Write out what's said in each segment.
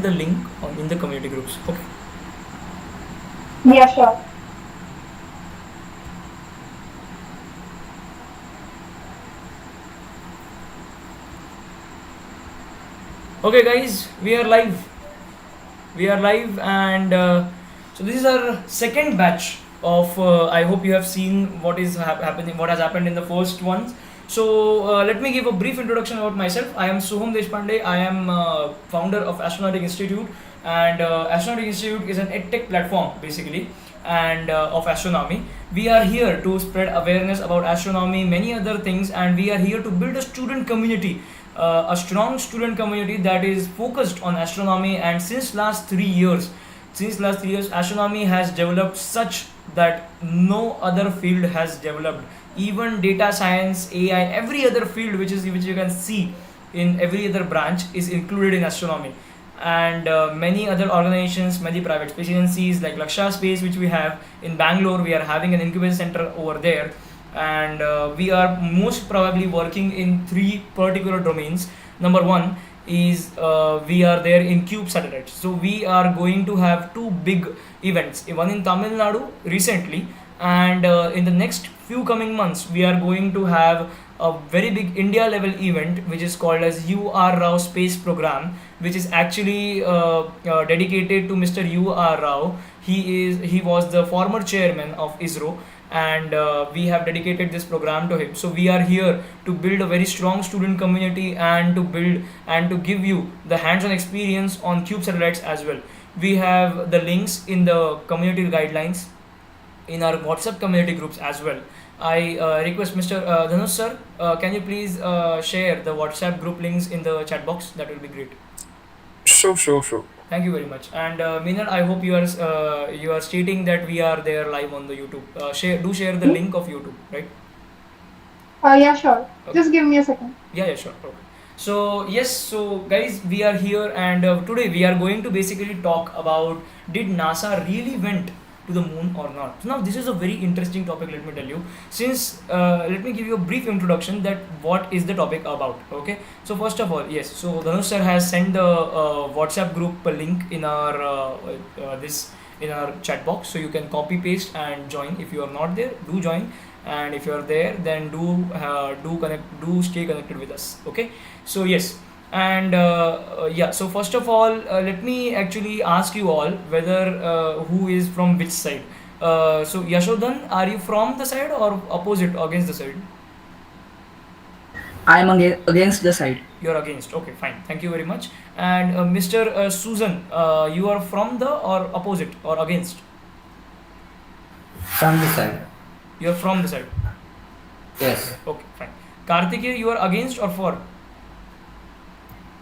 send the link in the community groups. Okay. Yeah, sure. Okay, guys, we are live. We are live, and so this is our second batch of. I hope you have seen what is happening, what has happened in the first ones. So let me give a brief introduction about myself. I am Soham Deshpande. I am founder of Astronautic Institute, and Astronautic Institute is an edtech platform basically, and of astronomy. We are here to spread awareness about astronomy, many other things, and we are here to build a student community, a strong student community that is focused on astronomy. And since last 3 years, astronomy has developed such that no other field has developed. Even data science, AI, every other field which you can see in every other branch is included in astronomy. And many other organizations, many private space agencies like Laksha Space, which we have in Bangalore, we are having an incubation center over there. And we are most probably working in three particular domains. Number one is we are there in cube satellites. So we are going to have two big events, one in Tamil Nadu recently, and in the next few coming months we are going to have a very big India level event which is called as UR Rao Space Program, which is actually dedicated to Mr. UR Rao. He was the former chairman of ISRO, and we have dedicated this program to him. So we are here to build a very strong student community and to build and to give you the hands-on experience on cube satellites as well. We have the links in the community guidelines in our WhatsApp community groups as well. I request Mr. Dhanush sir, can you please share the WhatsApp group links in the chat box? That will be great. Sure. Thank you very much. And Meenal, I hope you are stating that we are there live on the YouTube. Share the link of YouTube, right? Yeah, sure. Okay. Just give me a second. Yeah, sure. Okay. So yes, so guys, we are here, and today we are going to basically talk about, did NASA really went to the moon or not? So now this is a very interesting topic. Let me tell you. Since let me give you a brief introduction that what is the topic about. Okay. So first of all, yes. So Dhanush sir has sent the WhatsApp group link in our this in our chat box, so you can copy paste and join. If you are not there, do join, and if you are there, then do stay connected with us. Okay. So yes, and yeah, so first of all, let me actually ask you all whether who is from which side. So Yashodan, are you from the side or opposite, against the side? I am against the side. You're against. Okay, fine, thank you very much. And Mr. Susan, you are from the or opposite or against? From the side. You're from the side. Yes. Okay, fine. Kartikeya, you are against or for?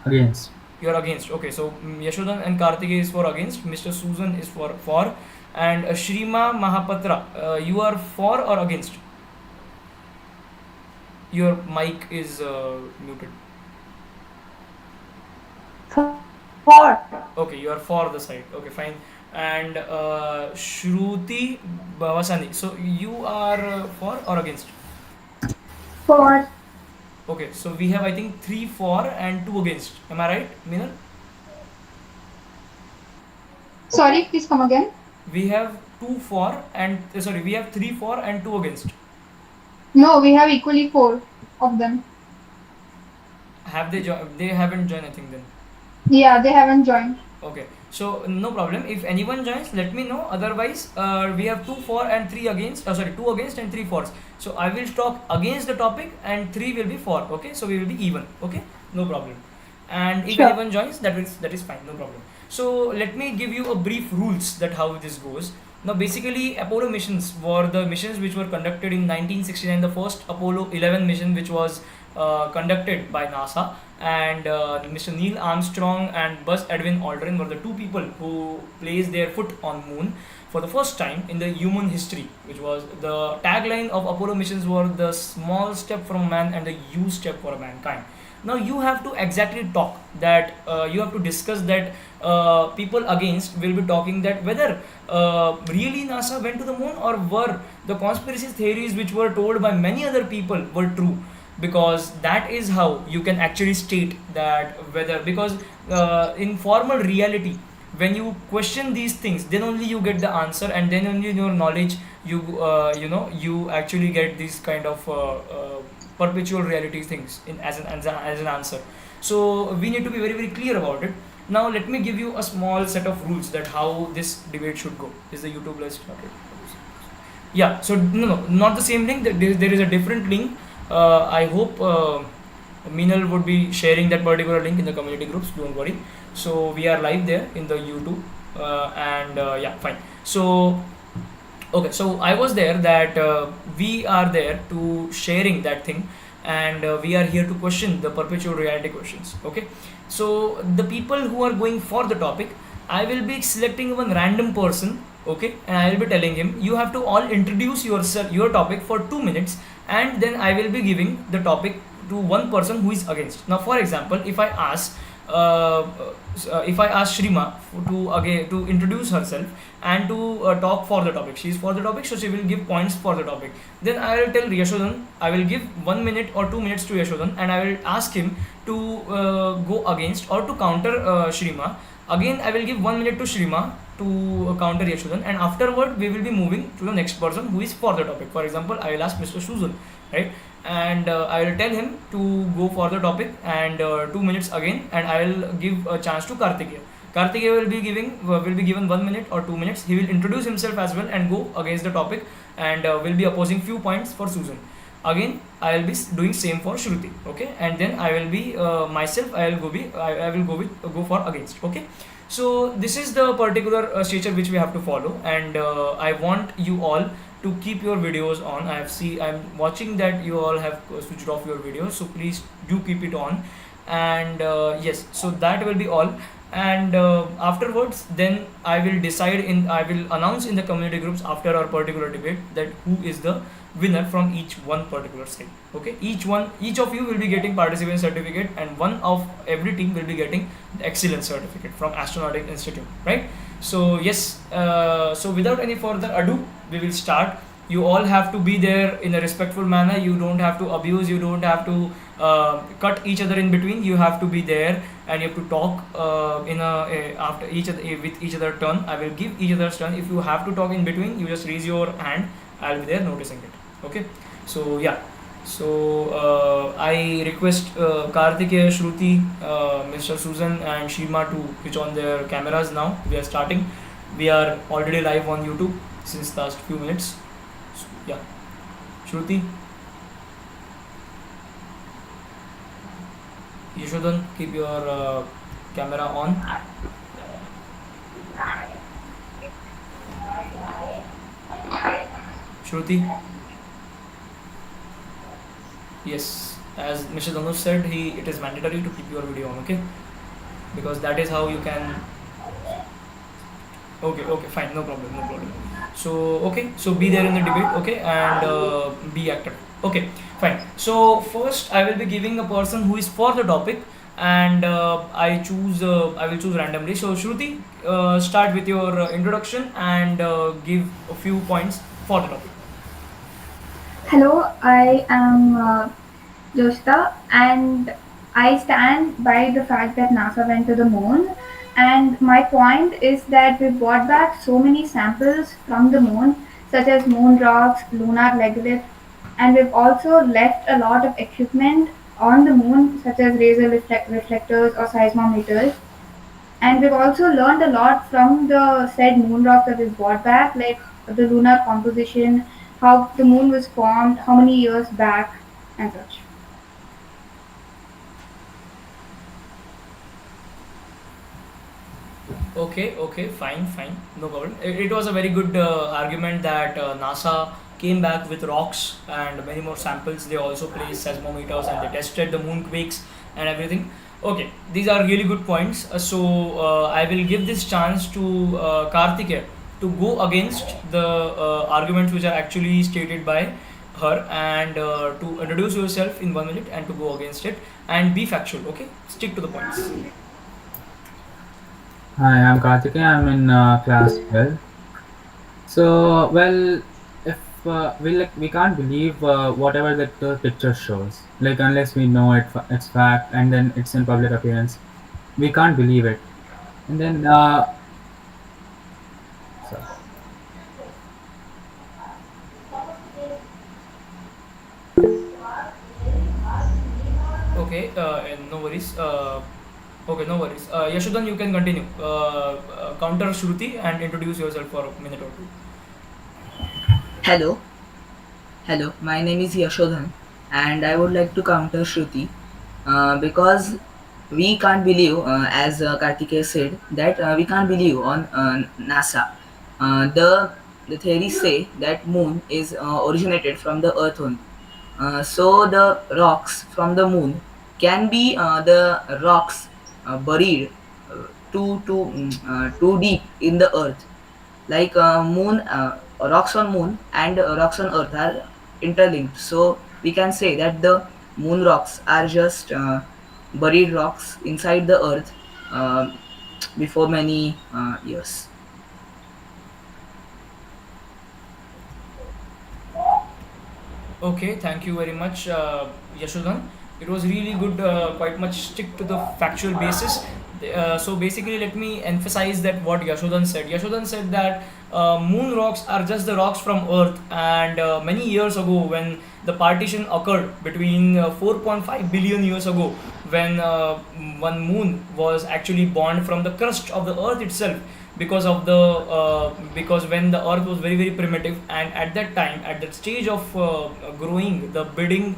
Against. You're against. Okay, so Yashodan and Kartikeya is for against. Mr. Susan is for, and Shrima Mahapatra, you are for or against? Your mic is muted. For. Okay, you are for the side. Okay, fine. And Shruti Bhavasani, so you are for or against? For. Okay, so we have, I think, 3 for and 2 against. Am I right, Meenal? Sorry, please come again. We have 2 for and we have 3 for and 2 against. No, we have equally 4 of them. Have they joined? They haven't joined, I think, then. Yeah, they haven't joined. Okay, so no problem. If anyone joins, let me know. Otherwise, we have 2 for and 3 against. 2 against and 3 fors. So I will talk against the topic and 3 will be for. Okay, so we will be even. Okay, no problem. And if Sure. anyone joins, that is fine, no problem. So let me give you a brief rules that how this goes. Now basically, Apollo missions were the missions which were conducted in 1969. The first Apollo 11 mission, which was conducted by NASA, and Mr. Neil Armstrong and Buzz Edwin Aldrin were the two people who placed their foot on moon for the first time in the human history, which was the tagline of Apollo missions were the small step for man and the huge step for mankind. Now you have to exactly talk that you have to discuss that people against will be talking that whether really NASA went to the moon or were the conspiracy theories which were told by many other people were true. because that is how you can actually state that whether, because in formal reality, when you question these things, then only you get the answer, and then only in your knowledge you actually get these kind of perpetual reality things in as an answer. So we need to be very very clear about it. Now let me give you a small set of rules that how this debate should go. Is the YouTube live started? Yeah, so no, not the same link. There is a different link. I hope Meenal would be sharing that particular link in the community groups. Don't worry. So we are live there in the YouTube, and yeah, fine. So okay, so I was there that we are there to sharing that thing, and we are here to question the perpetual reality questions. Okay, so the people who are going for the topic, I will be selecting one random person. Okay, and I will be telling him you have to all introduce yourself, your topic for 2 minutes, and then I will be giving the topic to one person who is against. Now, for example, uh, if I ask Shrima to introduce herself and to talk for the topic, she is for the topic, so she will give points for the topic. Then I will tell Yashodan, I will give 1 minute or 2 minutes to Yashodan, and I will ask him to go against or to counter Shrima. Again, I will give 1 minute to Shrima to counter Yashodan, and afterward we will be moving to the next person who is for the topic. For example, I will ask Mr. Susan, right? And I will tell him to go for the topic, and 2 minutes again, and I will give a chance to Kartikeya. Kartikeya will be given 1 minute or 2 minutes. He will introduce himself as well and go against the topic, and will be opposing few points for Susan. Again, I will be doing same for Shruti. Okay, and then I will be myself. I will go for against. Okay, so this is the particular stature which we have to follow, and I want you all to keep your videos on. I'm watching that you all have switched off your videos, so please do keep it on. And yes, so that will be all. And afterwards, then I will announce in the community groups after our particular debate that who is the winner from each one particular side. Okay, each of you will be getting participant certificate, and one of every team will be getting the excellence certificate from Astronautic Institute, right? So yes, so without any further ado, we will start. You all have to be there in a respectful manner. You don't have to abuse. You don't have to cut each other in between. You have to be there, and you have to talk after each other with each other turn. I will give each other's turn. If you have to talk in between, you just raise your hand. I'll be there noticing it. Okay, so yeah, so I request Kartikeya, Shruti, Mr. Susan, and Shima to switch on their cameras now. We are starting. We are already live on YouTube since last few minutes. So, yeah, Shruti, Yashodan, keep your camera on. Shruti, yes, as Mr. Dhanush said, it is mandatory to keep your video on. Okay, because that is how you can. Okay, fine, no problem, no problem. So okay, so be there in the debate. Okay, and be active. Okay, fine. So first, I will be giving a person who is for the topic, and I will choose randomly. So Shruti, start with your introduction and give a few points for the topic. Hello, I am Joshita, and I stand by the fact that NASA went to the moon. And my point is that we brought back so many samples from the moon, such as moon rocks, lunar regolith, and we've also left a lot of equipment on the moon, such as reflectors or seismometers. And we've also learned a lot from the said moon rock that we've brought back, like the lunar composition, how the moon was formed, how many years back, and such. Okay, fine, no problem. It was a very good argument that NASA came back with rocks and many more samples. They also placed seismometers and they tested the moonquakes and everything. Okay, these are really good points. So I will give this chance to Kartikeya to go against the arguments which are actually stated by her, and to introduce yourself in 1 minute and to go against it and be factual. Okay, stick to the points. Hi, I'm Karthikeya. I'm in class 12. So, well, if we can't believe whatever the picture shows. Like unless we know it's fact and then it's in public appearance, we can't believe it. And then so Okay, and no worries. Okay, no worries. Yashodan, you can continue. Counter Shruti and introduce yourself for a minute or two. Hello, hello. My name is Yashodhan, and I would like to counter Shruti because we can't believe, as Kartikeya said, that we can't believe on NASA. The theories say that moon is originated from the Earth only. So the rocks from the moon can be the rocks buried too deep in the Earth, like moon rocks on moon and rocks on earth are interlinked, so we can say that the moon rocks are just buried rocks inside the earth uh, before many years. Okay, thank you very much, Yashodan. It was really good, quite much stick to the factual basis. So basically, let me emphasize that what Yashodan said. Yashodan said that moon rocks are just the rocks from Earth, and many years ago, when the partition occurred between 4.5 billion years ago, when one moon was actually born from the crust of the Earth itself, because of the because when the earth was very very primitive, and at that time, at that stage of growing, the budding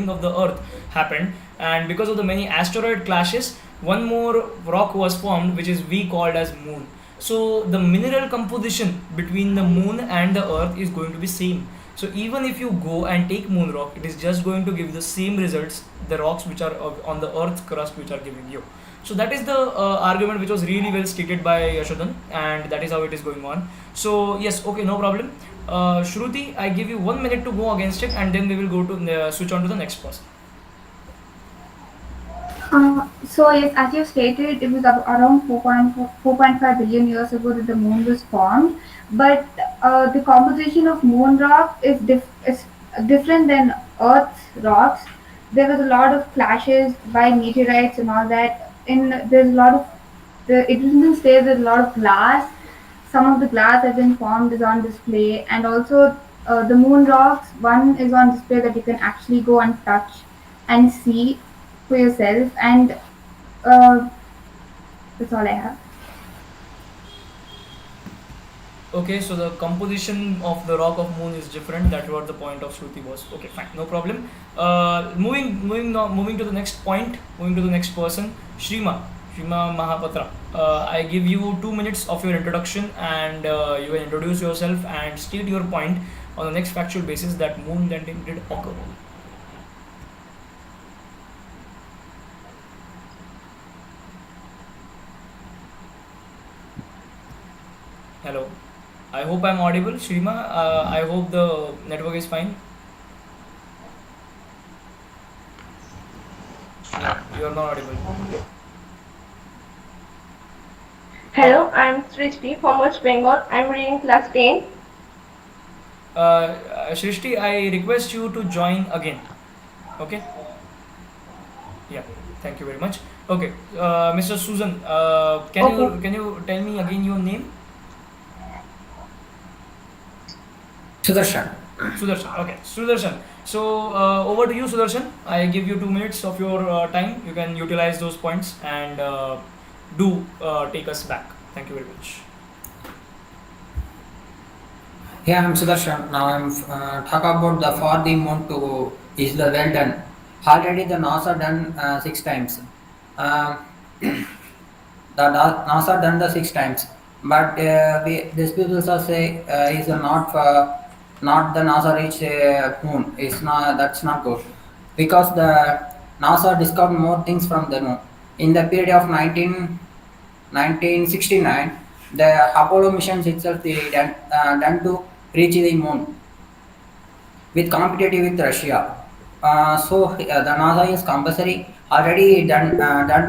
of the earth happened, and because of the many asteroid clashes, one more rock was formed, which is we called as moon. So the mineral composition between the moon and the earth is going to be same. So even if you go and take moon rock, it is just going to give the same results, the rocks which are on the earth crust which are giving you. So that is the argument which was really well stated by Yashodan, and that is how it is going on. So yes, okay, no problem. Shruti, I give you 1 minute to go against it, and then we will go to switch on to the next person. So yes, as you stated, it was around 4.5 billion years ago that the moon was formed. But the composition of moon rock is different than Earth's rocks. There was a lot of clashes by meteorites and all that. There's a lot of it doesn't say there's a lot of glass. Some of the glass has been formed is on display, and also the moon rocks. One is on display that you can actually go and touch and see for yourself. And uh, that's all I have. Okay, so the composition of the rock of moon is different. That's what the point of Shruti was. Okay, fine, no problem. Moving to the next point. Moving to the next person, Shrima Mahapatra. I give you 2 minutes of your introduction, and you can introduce yourself and state your point on the next factual basis that moon landing did occur. Hello. I hope I'm audible, Shrima. I hope the network is fine. No, you are not audible. Hello, I'm Srishti from West Bengal. I'm reading class 10. Shrishti, I request you to join again. Okay? Yeah. Thank you very much. Okay, Mr. Susan, Okay. can you tell me again your name? Sudarshan. Sudarshan. Okay, Sudarshan. So over to you, Sudarshan. I give you 2 minutes of your time. You can utilize those points and do take us back. Thank you very much. Yeah, I'm Sudarshan. Now I'm talk about the for the moon to is the well done. Already the NASA done 6 times. Uh, NASA done the 6 times, but these people are say is not not the NASA reach moon. It's not that's not good because the NASA discovered more things from the moon in the period of 1969. The Apollo missions itself they done to reach the moon with competitive with Russia. The NASA is compulsory already done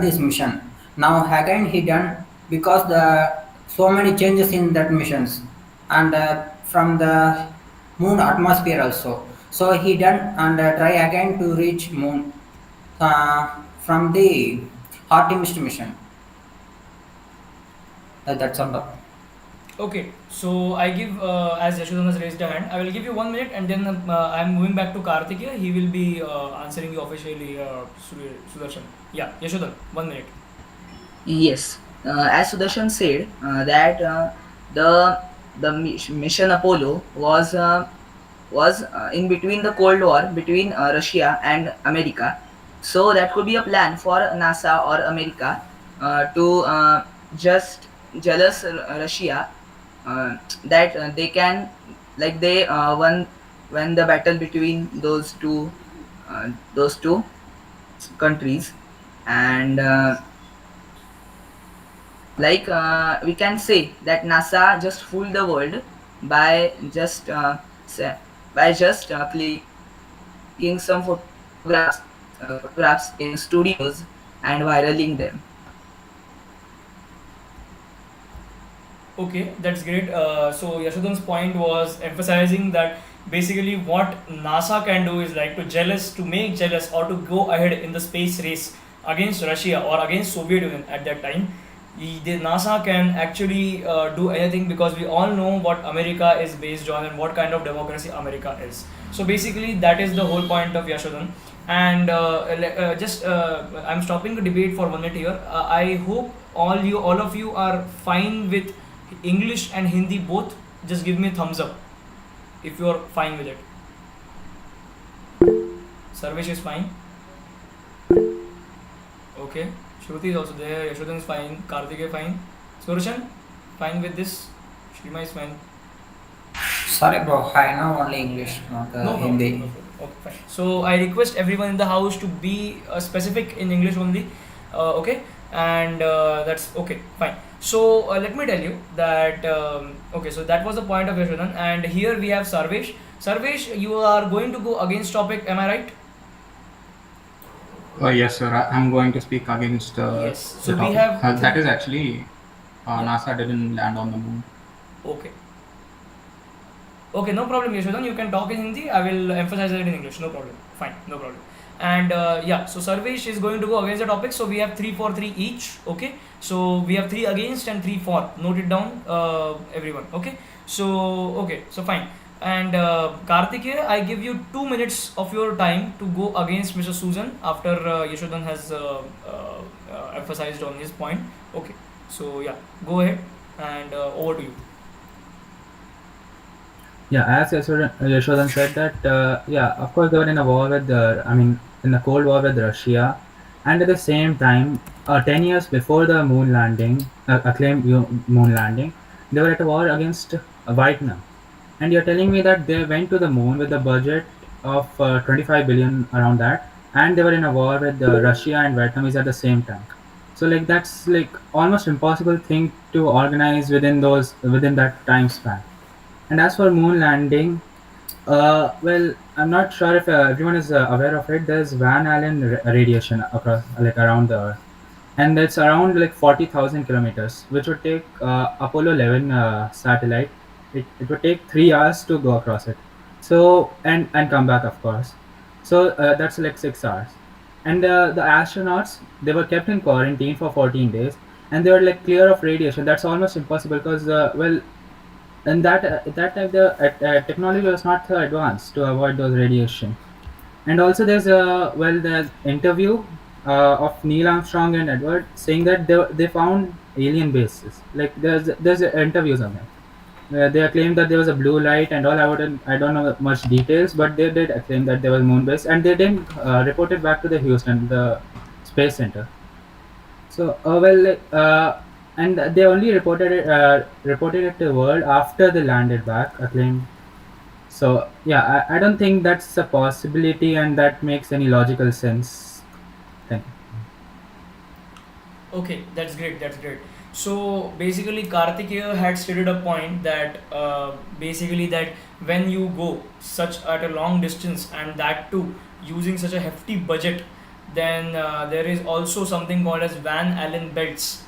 this mission. Now again he done because the so many changes in that missions and from the moon atmosphere also. So he done and try again to reach moon from the Artemis mission. That's all. Okay, so I give, as Yashodhan has raised a hand, I will give you 1 minute and then I'm moving back to Karthikeya. He will be answering you officially, Sudarshan. Yeah, Yashodhan, 1 minute. Yes, as Sudarshan said, that the mission Apollo was in between the Cold War between Russia and America. So that could be a plan for NASA or America to just jealous Russia that they can, like they won the battle between those two countries. And we can say that NASA just fooled the world by just clicking some photographs in studios and viraling them. Okay, that's great. So Yashodhan's point was emphasizing that basically what NASA can do is like to jealous, to make jealous, or to go ahead in the space race against Russia or against Soviet Union at that time. The NASA can actually do anything because we all know what America is based on and what kind of democracy America is. So basically, that is the whole point of Yashodhan. And I'm stopping the debate for 1 minute here. I hope all of you are fine with English and Hindi both. Just give me a thumbs up if you're fine with it. Sarvesh is fine. Okay. Shruti is also there. Yashodhan is fine. Karthik is fine. Sudarshan, fine with this. Shima is fine. Sorry, bro. I know only English, not No problem. Hindi. No problem. Okay, fine. So I request everyone in the house to be specific in English only. Okay, and that's okay. Fine. So let me tell you that. Okay, so that was the point of Yashodhan, and here we have Sarvesh. Sarvesh, you are going to go against topic. Am I right? Yes, sir. I'm going to speak against Yes. the So we topic. have That is actually yeah. NASA didn't land on the moon. Okay. Okay, no problem, Yashodhan. You can talk in Hindi. I will emphasize it in English. No problem. Fine, no problem. And yeah, so Sarvesh is going to go against the topic. So we have 3 for 3 each. Okay. So we have 3 against and 3 for. Note it down, everyone. Okay. So okay. So fine. And Karthikeya, I give you 2 minutes of your time to go against Mr. Susan after Yashodhan has emphasized on his point. Okay. So yeah, go ahead and over to you. Yeah, as Yashodhan said that, yeah, of course they were in a war with in a Cold War with Russia, and at the same time, 10 years before the moon landing, moon landing, they were at a war against Vietnam. And you're telling me that they went to the moon with a budget of 25 billion around that, and they were in a war with Russia and Vietnam is at the same time. So like that's like almost impossible thing to organize within that time span. And as for moon landing, well, I'm not sure if everyone is aware of it. There's Van Allen radiation across, like around the Earth, and it's around like 40,000 kilometers, which would take Apollo 11 satellite. It would take 3 hours to go across it. So and come back, of course. So that's like 6 hours. And the astronauts, they were kept in quarantine for 14 days, and they were like clear of radiation. That's almost impossible because well, and that time the technology was not so advanced to avoid those radiation. And also there's the interview of Neil Armstrong and Edward saying that they found alien bases. Like there's interviews of them. They claimed that there was a blue light and all. I don't know much details, but they did claim that there was moon base, and they didn't report it back to the Houston, the space center. So, and they only reported it to the world after they landed back. I claim. So yeah, I don't think that's a possibility, and that makes any logical sense. Thank you. Okay, that's great. That's great. So basically, Kartikeya had stated a point that basically that when you go such at a long distance and that too using such a hefty budget, then there is also something called as Van Allen belts.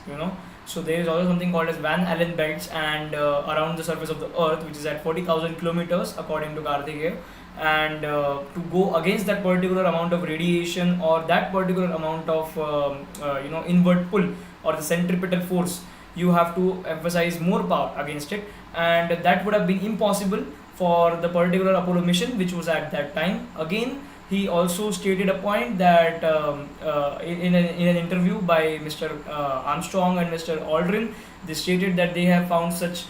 So there is also something called as Van Allen belts and around the surface of the Earth, which is at 40,000 kilometers according to Karthikeya. And to go against that particular amount of radiation or that particular amount of inward pull or the centripetal force, you have to emphasize more power against it, and that would have been impossible for the particular Apollo mission which was at that time. Again, he also stated a point that in an interview by Mr. Armstrong and Mr. Aldrin, they stated that they have found such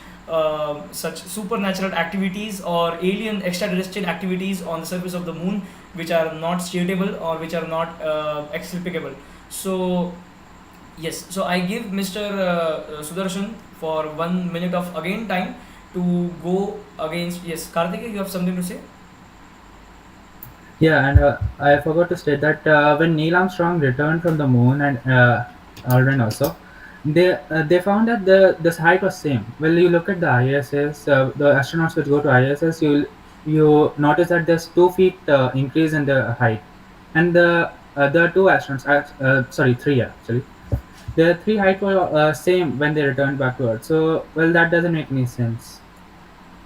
supernatural activities or alien extraterrestrial activities on the surface of the moon which are not statable or which are not explicable. So yes, so I give Mr. Sudarshan for 1 minute of again time to go against. Yes, Karthikeya, you have something to say? Yeah, and I forgot to state that when Neil Armstrong returned from the moon and Aldrin also, they found that the height was same. Well, you look at the ISS, the astronauts which go to ISS, you notice that there's 2 feet increase in the height, and the two astronauts, sorry, three actually, the three height were same when they returned back to Earth. So, well, that doesn't make any sense.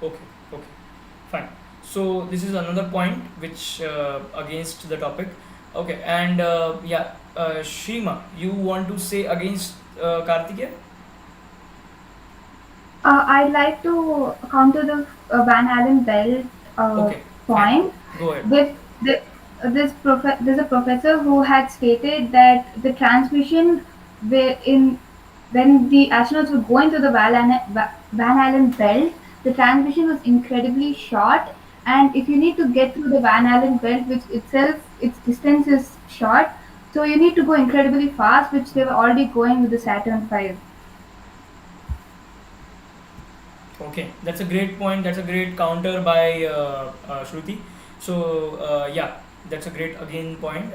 Okay, okay, fine. So this is another point which against the topic. Okay, and Shrima, you want to say against Karthikeya? I'd like to counter the Van Allen belt Okay, fine. point. Go ahead. There's a professor who had stated that the transmission when the astronauts were going to the Van Allen belt, the transmission was incredibly short. And if you need to get through the Van Allen belt, which itself its distance is short, so you need to go incredibly fast, which they were already going with the Saturn V. Okay, that's a great point. That's a great counter by Shruti. So that's a great again point.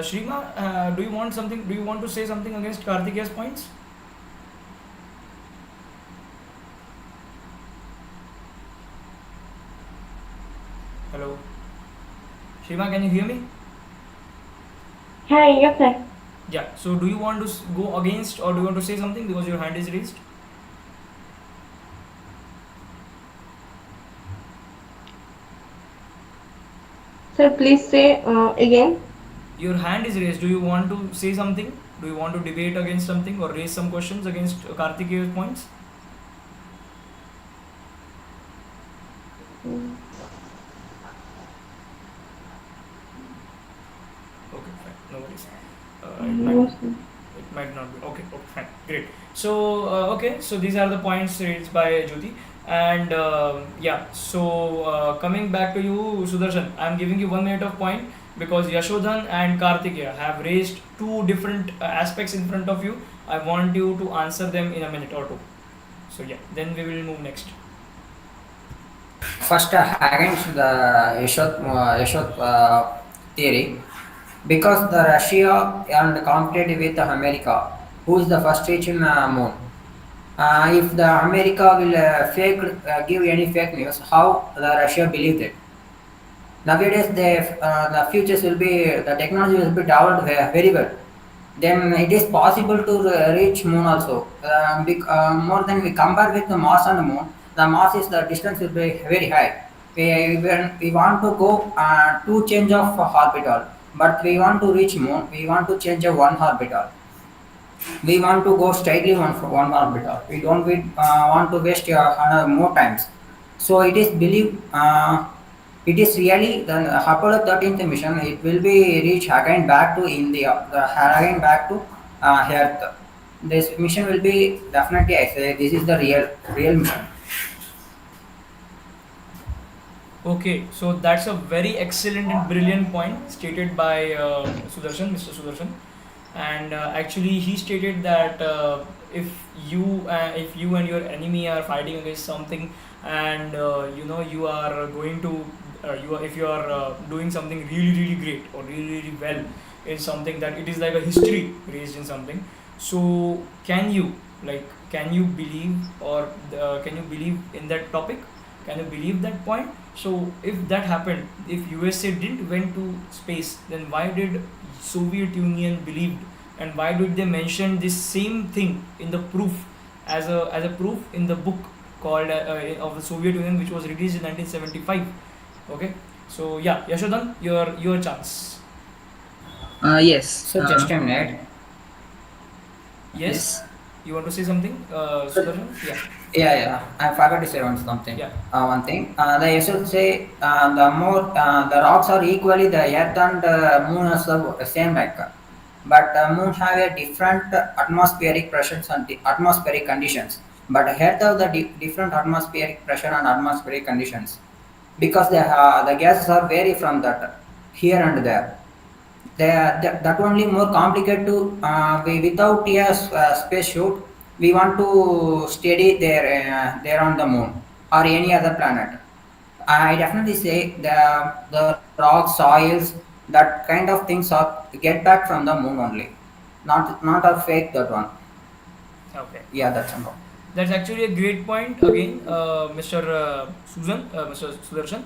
Shrima, do you want something? Do you want to say something against Karthikeya's points? Hello, Shrima, can you hear me? Hi, yes, sir. Yeah. So do you want to go against or do you want to say something because your hand is raised? Sir, please say again. Your hand is raised. Do you want to say something? Do you want to debate against something or raise some questions against Karthikeya's points? Okay, fine. No worries. No, sir. It might not be. Okay, okay, fine. Great. So, so these are the points raised by Jyoti. And coming back to you, Sudarshan, I'm giving you 1 minute of point because Yashodhan and Karthikeya have raised two different aspects in front of you. I want you to answer them in a minute or two. So, yeah, then we will move next. First, against the Yashod theory, because the Russia and competed with America, who is the first reach in moon. If the America will give any fake news, how the Russia believed it? Nowadays, the futures will be the technology will be developed very well. Then it is possible to reach moon also. More than we compare with the Mars and the moon, the Mars is the distance will be very high. When we want to go two change of orbital, but we want to reach moon, we want to change a one orbital. We want to go straightly one orbital. We don't want to waste more times. So it is believed. It is really the Apollo 13th mission. It will be reach again back to India, again back to Earth. This mission will be definitely. I say this is the real mission. Okay, so that's a very excellent and brilliant point stated by Sudarshan, Mr. Sudarshan, and actually he stated that if you and your enemy are fighting against something, and you are going to if you are doing something really great or really well in something that it is like a history raised in something. So can you believe or can you believe in that topic? Can you believe that point? So if that happened, if USA didn't went to space, then why did Soviet Union believed and why did they mention this same thing in the proof as a proof in the book called of the Soviet Union, which was released in 1975. Okay, so yeah, Yashodan, your chance. Yes. So just a minute. Yes, Yes. you want to say something, Sudarshan? Yeah, Yeah. I forgot to say something. yeah. One thing. They used to say the more the rocks are equally the Earth and Moon are the same like, but Moon have a different atmospheric pressures and atmospheric conditions. But Earth have the different atmospheric pressure and atmospheric conditions because the gases are vary from that here and there. That only more complicated to without a space shoot we want to study there on the moon or any other planet. I definitely say the rocks soils that kind of things are get back from the moon only, not a fake that one. Okay. Yeah, that's all. That's actually a great point. Again, Mr. Sudarshan,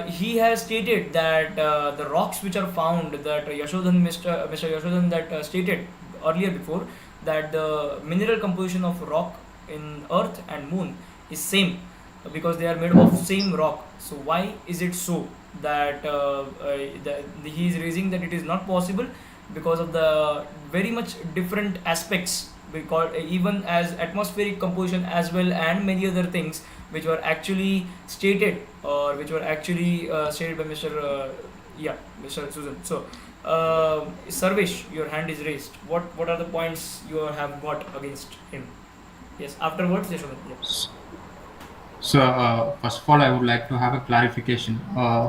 he has stated that the rocks which are found, that Mr. Yashodhan that stated earlier before, that the mineral composition of rock in Earth and Moon is same, because they are made of same rock. So why is it so that he is raising that it is not possible because of the very much different aspects, because even as atmospheric composition as well and many other things which were actually stated, or which were actually stated by Mr. Susan. So Sarvesh, your hand is raised. What are the points you have got against him? Yes, afterwards Yashodan. Yeah. So, first of all, I would like to have a clarification.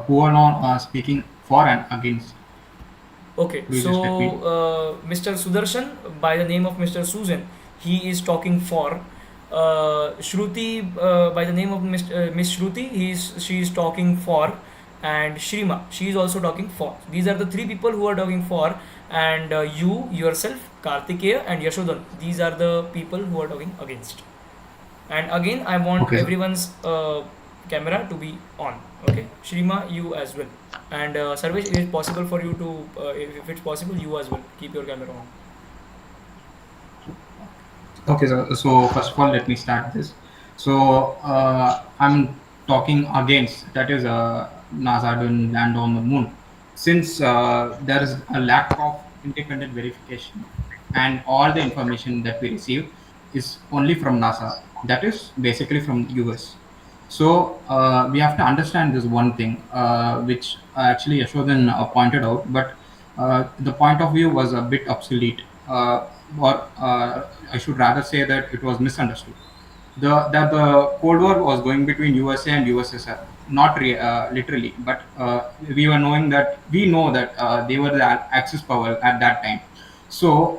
Who are all speaking for and against? Okay, Could you so just repeat? Mr. Sudarshan, by the name of Mr. Susan, he is talking for. Shruti, by the name of Miss Shruti, she is talking for, and Shrima, she is also talking for. These are the three people who are talking for, and you yourself, Kartikeya, and Yashodan. These are the people who are talking against. And again, I want Okay, sir. everyone's camera to be on. Okay, Shrima, you as well. And Sarvesh, is it possible for you to, if it's possible, you as well keep your camera on. Okay, so first of all, let me start this. So, I'm talking against, that is, NASA doing land on the moon. Since there is a lack of independent verification, and all the information that we receive is only from NASA, that is basically from US. So we have to understand this one thing, which actually Yashodhan pointed out, but the point of view was a bit obsolete, or I should rather say that it was misunderstood. That the Cold War was going between USA and USSR, not literally, but we know that they were the Axis power at that time. So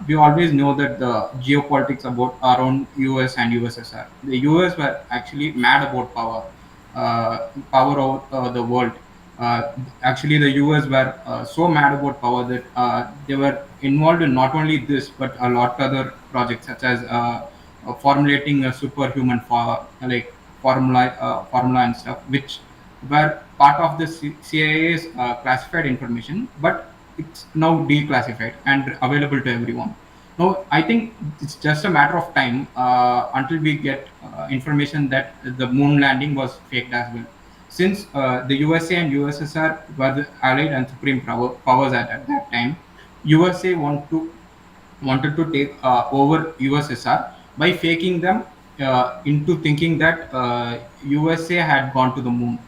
we always know that the geopolitics about around US and USSR. The US were actually mad about power of the world. Actually, the US were so mad about power that they were involved in not only this but a lot other projects, such as formulating a superhuman like formula and stuff, which were part of the CIA's classified information, but it's now declassified and available to everyone. Now, I think it's just a matter of time until we get information that the moon landing was faked as well. Since the USA and USSR were the allied and supreme powers at that time, USA wanted to take over USSR by faking them into thinking that USA had gone to the moon.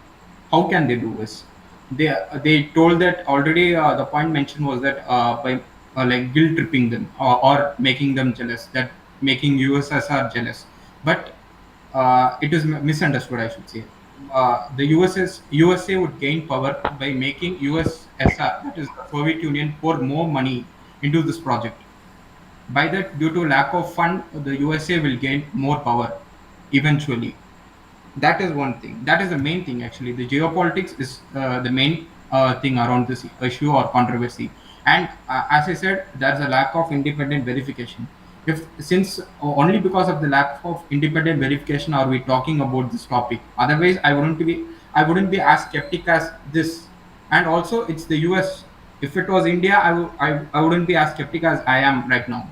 How can they do this? They told that already. The point mentioned was that by like guilt tripping them, or making them jealous, that making USSR jealous. But it is misunderstood, I should say. The USA would gain power by making USSR, that is Soviet Union, pour more money into this project. By that, due to lack of fund, the USA will gain more power eventually. That is one thing. That is the main thing, actually. The geopolitics is the main thing around this issue or controversy. And as I said, there's a lack of independent verification. If since only because of the lack of independent verification are we talking about this topic. Otherwise, I wouldn't be as skeptic as this. And also, it's the US. If it was India, I wouldn't be as skeptic as I am right now.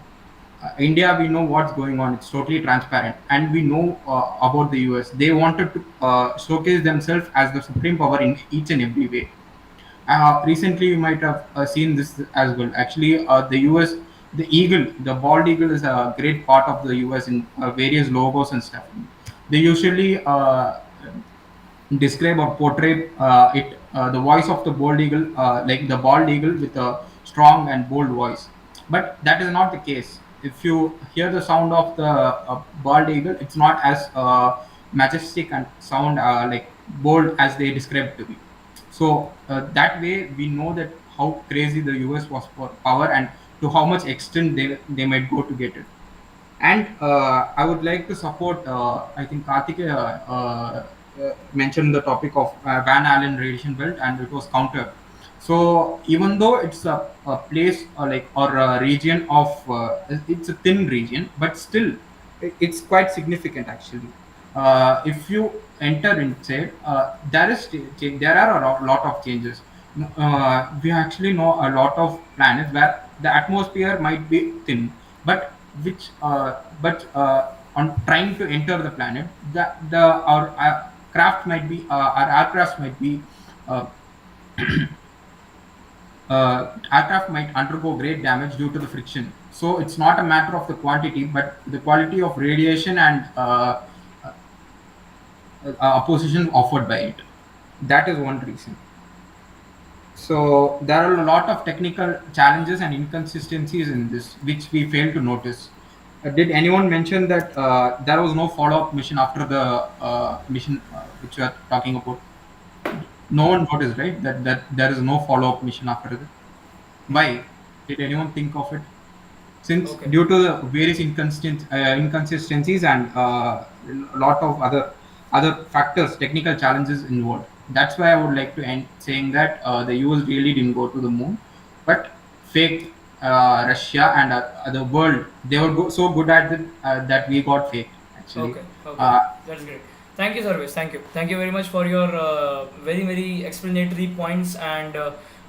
India, we know what's going on. It's totally transparent, and we know about the US. They wanted to showcase themselves as the supreme power in each and every way. Recently, you might have seen this as well. Actually, the US, the eagle, the bald eagle, is a great part of the US in various logos and stuff. They usually describe or portray the voice of the bald eagle, like the bald eagle with a strong and bold voice. But that is not the case. If you hear the sound of the bald eagle, it's not as majestic and sound like bold as they describe to be. So that way we know that how crazy the US was for power and to how much extent they might go to get it. And I would like to support, I think Karthik mentioned the topic of Van Allen radiation belt, and it was countered. So even though it's a place or a region of, it's a thin region, but still it's quite significant actually. If you enter inside, there are a lot of changes. We actually know a lot of planets where the atmosphere might be thin, but on trying to enter the planet, the our craft might be our aircraft might be uh, aircraft might undergo great damage due to the friction. So it's not a matter of the quantity, but the quality of radiation and opposition offered by it. That is one reason. So there are a lot of technical challenges and inconsistencies in this, which we fail to notice. Did anyone mention that there was no follow-up mission after the mission which you are talking about? No one noticed, right? That there is no follow-up mission after that. Why? Did anyone think of it? Since Okay. due to the various inconsistencies and a lot of other factors, technical challenges involved. That's why I would like to end saying that the US really didn't go to the moon, but faked Russia and the world. They were so good at it that we got faked actually. Okay, okay, Uh, that's great. Thank you, Sarvesh. Thank you very much for your very explanatory points, and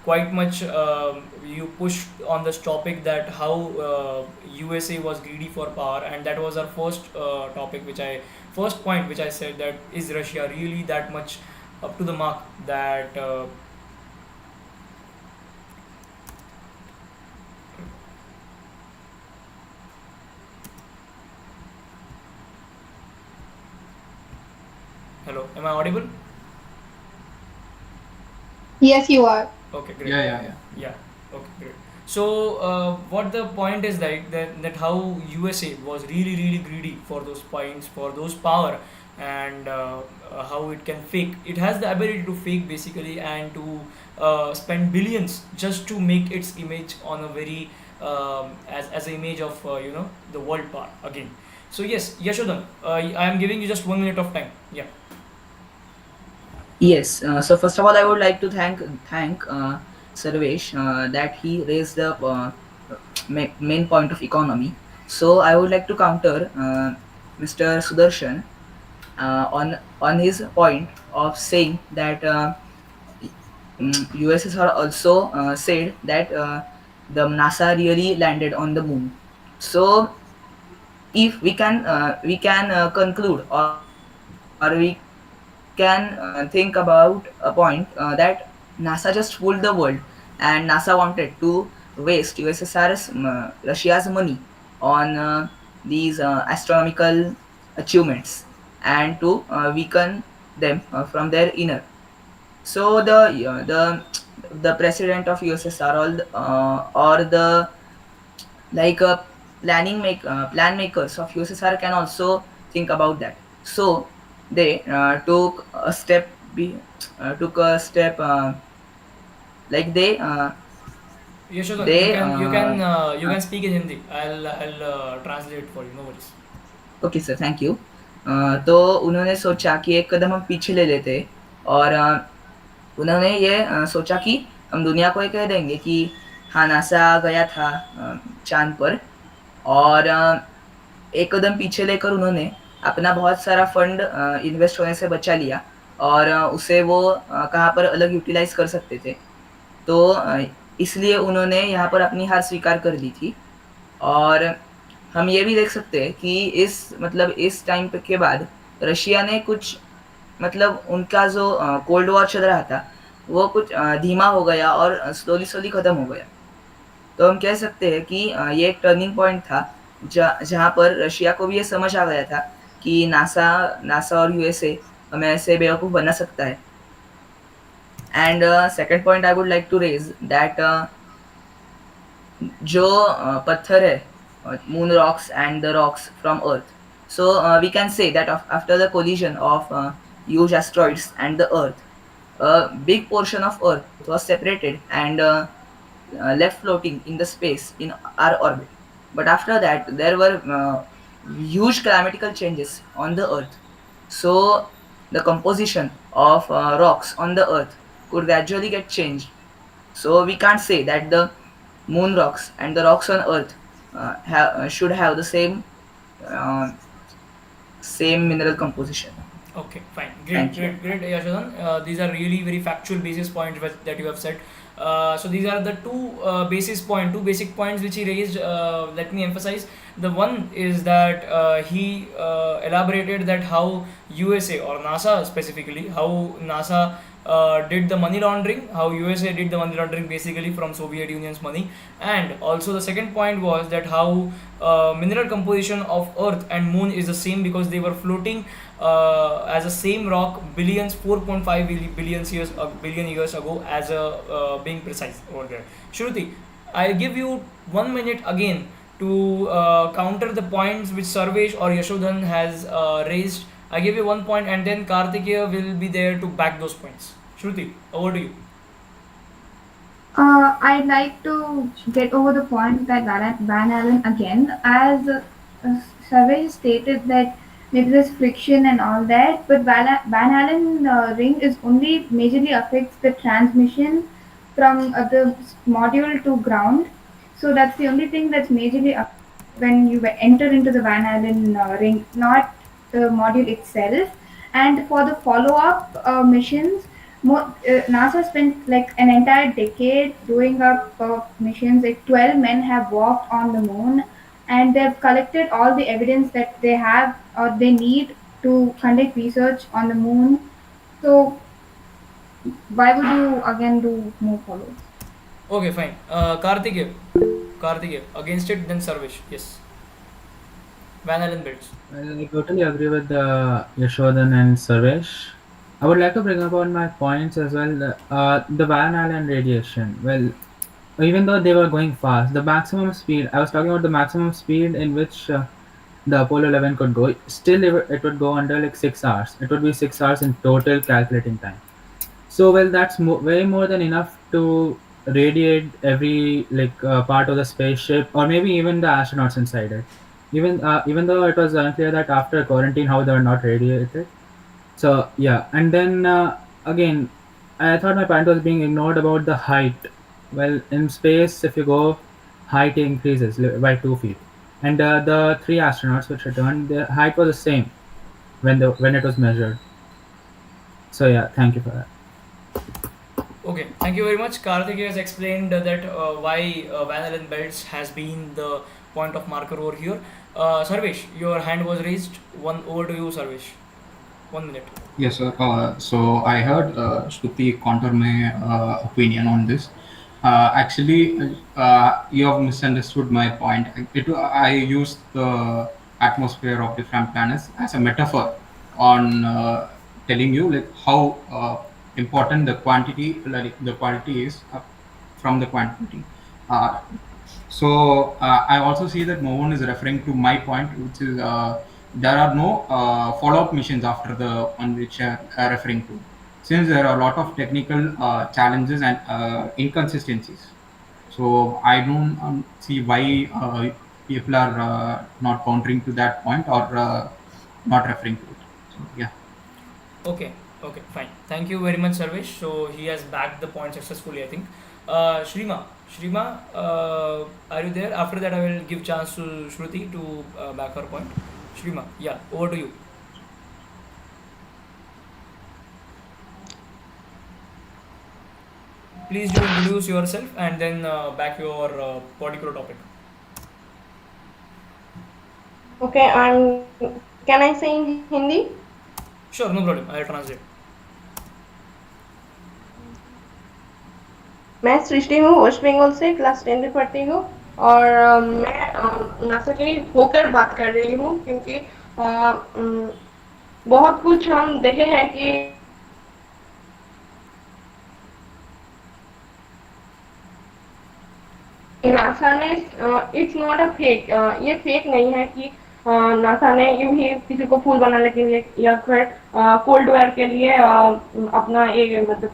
quite much you pushed on this topic that how USA was greedy for power, and that was our first point which I said, that is Russia really that much up to the mark that hello, am I audible? Yes, you are. Okay, great. yeah. Yeah. Okay, great. So, what the point is that how USA was really greedy for those points, for those power, and how it can fake. It has the ability to fake basically, and to spend billions just to make its image on a very as an image of the world power again. So yes, Yashodhan, I am giving you just 1 minute of time. Yeah. Yes. So first of all, I would like to thank Sarvesh that he raised the main point of economy. So I would like to counter Mr. Sudarshan on his point of saying that USS are also said that the NASA really landed on the moon. So if we can conclude, or we can think about a point that NASA just fooled the world, and NASA wanted to waste Russia's money on these astronomical achievements, and to weaken them from their inner. So the president of USSR, or the like plan makers of USSR can also think about that. So they took a step, like Yashodhan, they you can speak in Hindi. I'll translate for you. No worries. Okay sir, thank you. तो उन्होंने सोचा कि एक कदम हम पीछे ले लेते, और उन्होंने ये सोचा कि हम दुनिया को ये कह देंगे कि हाँ, नासा गया था चांद पर, और एक कदम पीछे लेकर उन्होंने अपना बहुत सारा फंड इन्वेस्ट होने से बचा लिया, और उसे वो कहाँ पर अलग यूटिलाइज कर सकते थे। तो इसलिए उन्होंने यहाँ पर अपनी हार स्वीकार कर ली थी। और हम ये भी देख सकते हैं कि इस टाइम के बाद रशिया ने कुछ उनका जो कोल्ड वॉर चल रहा था वो कुछ धीमा हो गया और स्लोली स्लोली खत्म हो गया। तो हम कह सकते हैं कि ये एक टर्निंग पॉइंट था जहाँ पर रशिया को भी ये समझ आ गया था कि नासा नासा और यूएसए हमें ऐसे बेवकूफ़ बना सकता है। And second point I would like to raise that जो पत्थर है moon rocks and the rocks from earth, so we can say that after the collision of huge asteroids and the earth, a big portion of earth was separated and left floating in the space in our orbit. But after that there were huge climatical changes on the earth, so the composition of rocks on the earth could gradually get changed. So we can't say that the moon rocks and the rocks on earth should have the uh, same mineral composition. Okay, fine. Great, Thank you. great, great, Yashodhan. These are really very factual basis points that you have said. So these are the two basic points which he raised. Let me emphasize. The one is that he elaborated that how USA or NASA specifically, how NASA did the money laundering, how USA did the money laundering basically from Soviet Union's money, and also the second point was that how mineral composition of Earth and Moon is the same because they were floating as a same rock 4.5 billion years ago, as a being precise over there. Shruti, I'll give you 1 minute again to counter the points which Sarvesh or Yashodhan has raised. I give you 1 point and then Kartikeya will be there to back those points. Shruti, over to you. I'd like to get over the point that Van Allen again, as Savage stated that there is friction and all that, but Van Allen ring is only majorly affects the transmission from the module to ground. So that's the only thing that's majorly when you enter into the Van Allen ring, not the module itself. And for the follow-up missions, NASA spent like an entire decade doing up missions. Like 12 men have walked on the moon, and they've collected all the evidence that they have or they need to conduct research on the moon. So why would you again do more follow? Okay, fine. Kartikeya against it, then Sarvesh. Yes. Van Allen belts. Well, I totally agree with Yashodhan and Sarvesh. I would like to bring upon my points as well. The Van Allen radiation. Well, even though they were going fast, the maximum speed, I was talking about the maximum speed in which the Apollo 11 could go, still it would go under like 6 hours. It would be 6 hours in total calculating time. So, well, that's way more than enough to radiate every part of the spaceship, or maybe even the astronauts inside it. Even though it was unclear that after quarantine how they were not radiated. So yeah, and then again, I thought my point was being ignored about the height. Well, in space, if you go, height increases by 2 feet, and the three astronauts which returned, their height was the same when it was measured. So yeah, thank you for that. Okay, thank you very much. Karthikeya has explained that why Van Allen belts has been the point of marker over here. Sarvesh, your hand was raised. Over to you, Sarvesh. 1 minute. Yes, sir. So I heard Shruti counter my opinion on this. Actually, you have misunderstood my point. I used the atmosphere of different planets as a metaphor on telling you like how important the quantity, like the quality is from the quantity. Uh, so I also see that no one is referring to my point, which is there are no follow-up missions after the one which are referring to, since there are a lot of technical challenges and inconsistencies. So I don't see why people are not countering to that point or not referring to it. So yeah. Okay, okay, fine. Thank you very much, Sarvesh. So he has backed the point successfully, I think. Shrima, are you there? After that, I will give chance to Shruti to back her point. Shrima, yeah, over to you. Please do introduce yourself and then back your particular topic. Okay, I'm. Can I say in Hindi? Sure, no problem. I'll translate. मैं सृष्टि हूँ, waste Bengal से class 10 में पढ़ती हूँ। और मैं NASA के होकर बात कर रही हूँ, क्योंकि बहुत कुछ हम देखे हैं कि नासा ने इट्स नॉट अ फेक, ये फेक नहीं है कि नासा ने यूं ही किसी को फूल बनाने के लिए या फिर कोल्ड वॉर के लिए अपना एक मतलब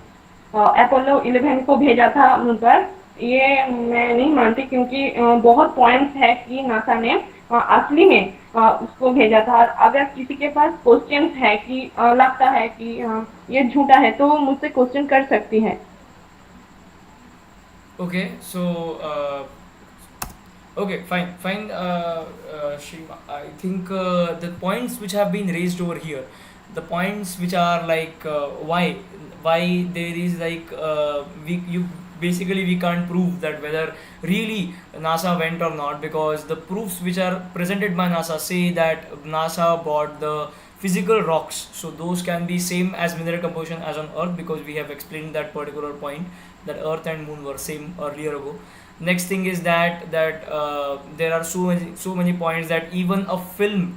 अपोलो 11 को भेजा था उन पर। ये मैं नहीं मानती, क्योंकि बहुत पॉइंट्स है कि नासा ने असली में उसको भेजा था। और अगर किसी के पास क्वेश्चंस है कि लगता है कि ये झूठा है, तो वो मुझसे क्वेश्चन कर सकती है। Okay, so okay, fine. Shima, I think the points which have been raised over here, the points which are like why there is like we you basically we can't prove that whether really NASA went or not, because the proofs which are presented by NASA say that NASA bought the physical rocks, so those can be same as mineral composition as on Earth, because we have explained that particular point, that Earth and Moon were same earlier ago. Next thing is that there are so many points that even a film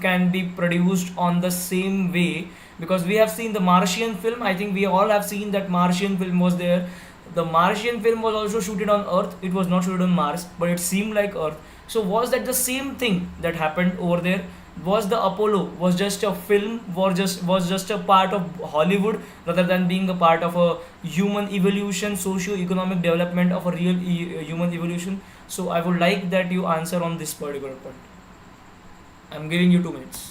can be produced on the same way, because we have seen the Martian film. I think we all have seen that Martian film was there. The Martian film was also shooted on Earth. It was not shooted on Mars, but it seemed like Earth. So was that the same thing that happened over there? Was the Apollo was just a film, was just a part of Hollywood, rather than being a part of a human evolution, socio-economic development of a real human evolution? So I would like that you answer on this particular point. I'm giving you 2 minutes.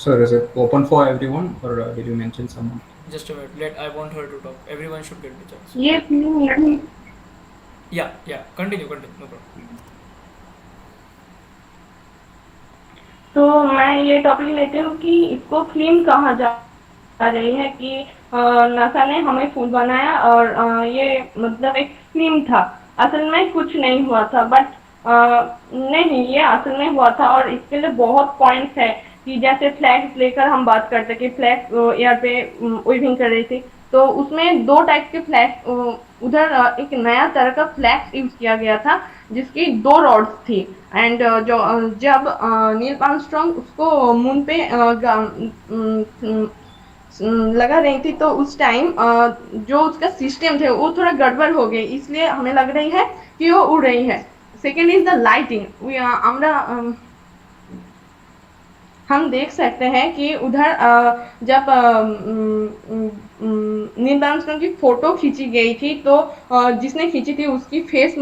So is it open for everyone, or did you mention someone? Just a minute. I want her to talk. Everyone should get the chance. ये film Yeah. Continue. No problem. तो मैं ये topic लेती हूँ कि इसको film कहा जा रही है कि नासा ने हमें फूल बनाया, और ये मतलब एक फिल्म था। असल में कुछ नहीं हुआ था, बट नहीं, ये असल में हुआ था। और इसके लिए बहुत पॉइंट्स है कि जैसे फ्लैग्स लेकर हम बात करते कि फ्लैग एयर पे वेविंग कर रही थी, तो उसमें 2 टाइप के फ्लैग, उधर एक नया तरह का फ्लैग यूज किया गया था जिसकी 2 रॉड्स थी। एंड जब नील आर्मस्ट्रांग उसको मून पे लगा रही थी, तो उस टाइम जो उसका सिस्टम थे वो थोड़ा गड़बड़ हो गई, इसलिए हमें लग रही है कि वो उड़ रही है। Second is the lighting. আমরা हम देख सकते हैं कि उधर जब नील आर्मस्ट्रांग की फोटो खींची गई थी, तो जिसने खींची थी उसकी फेस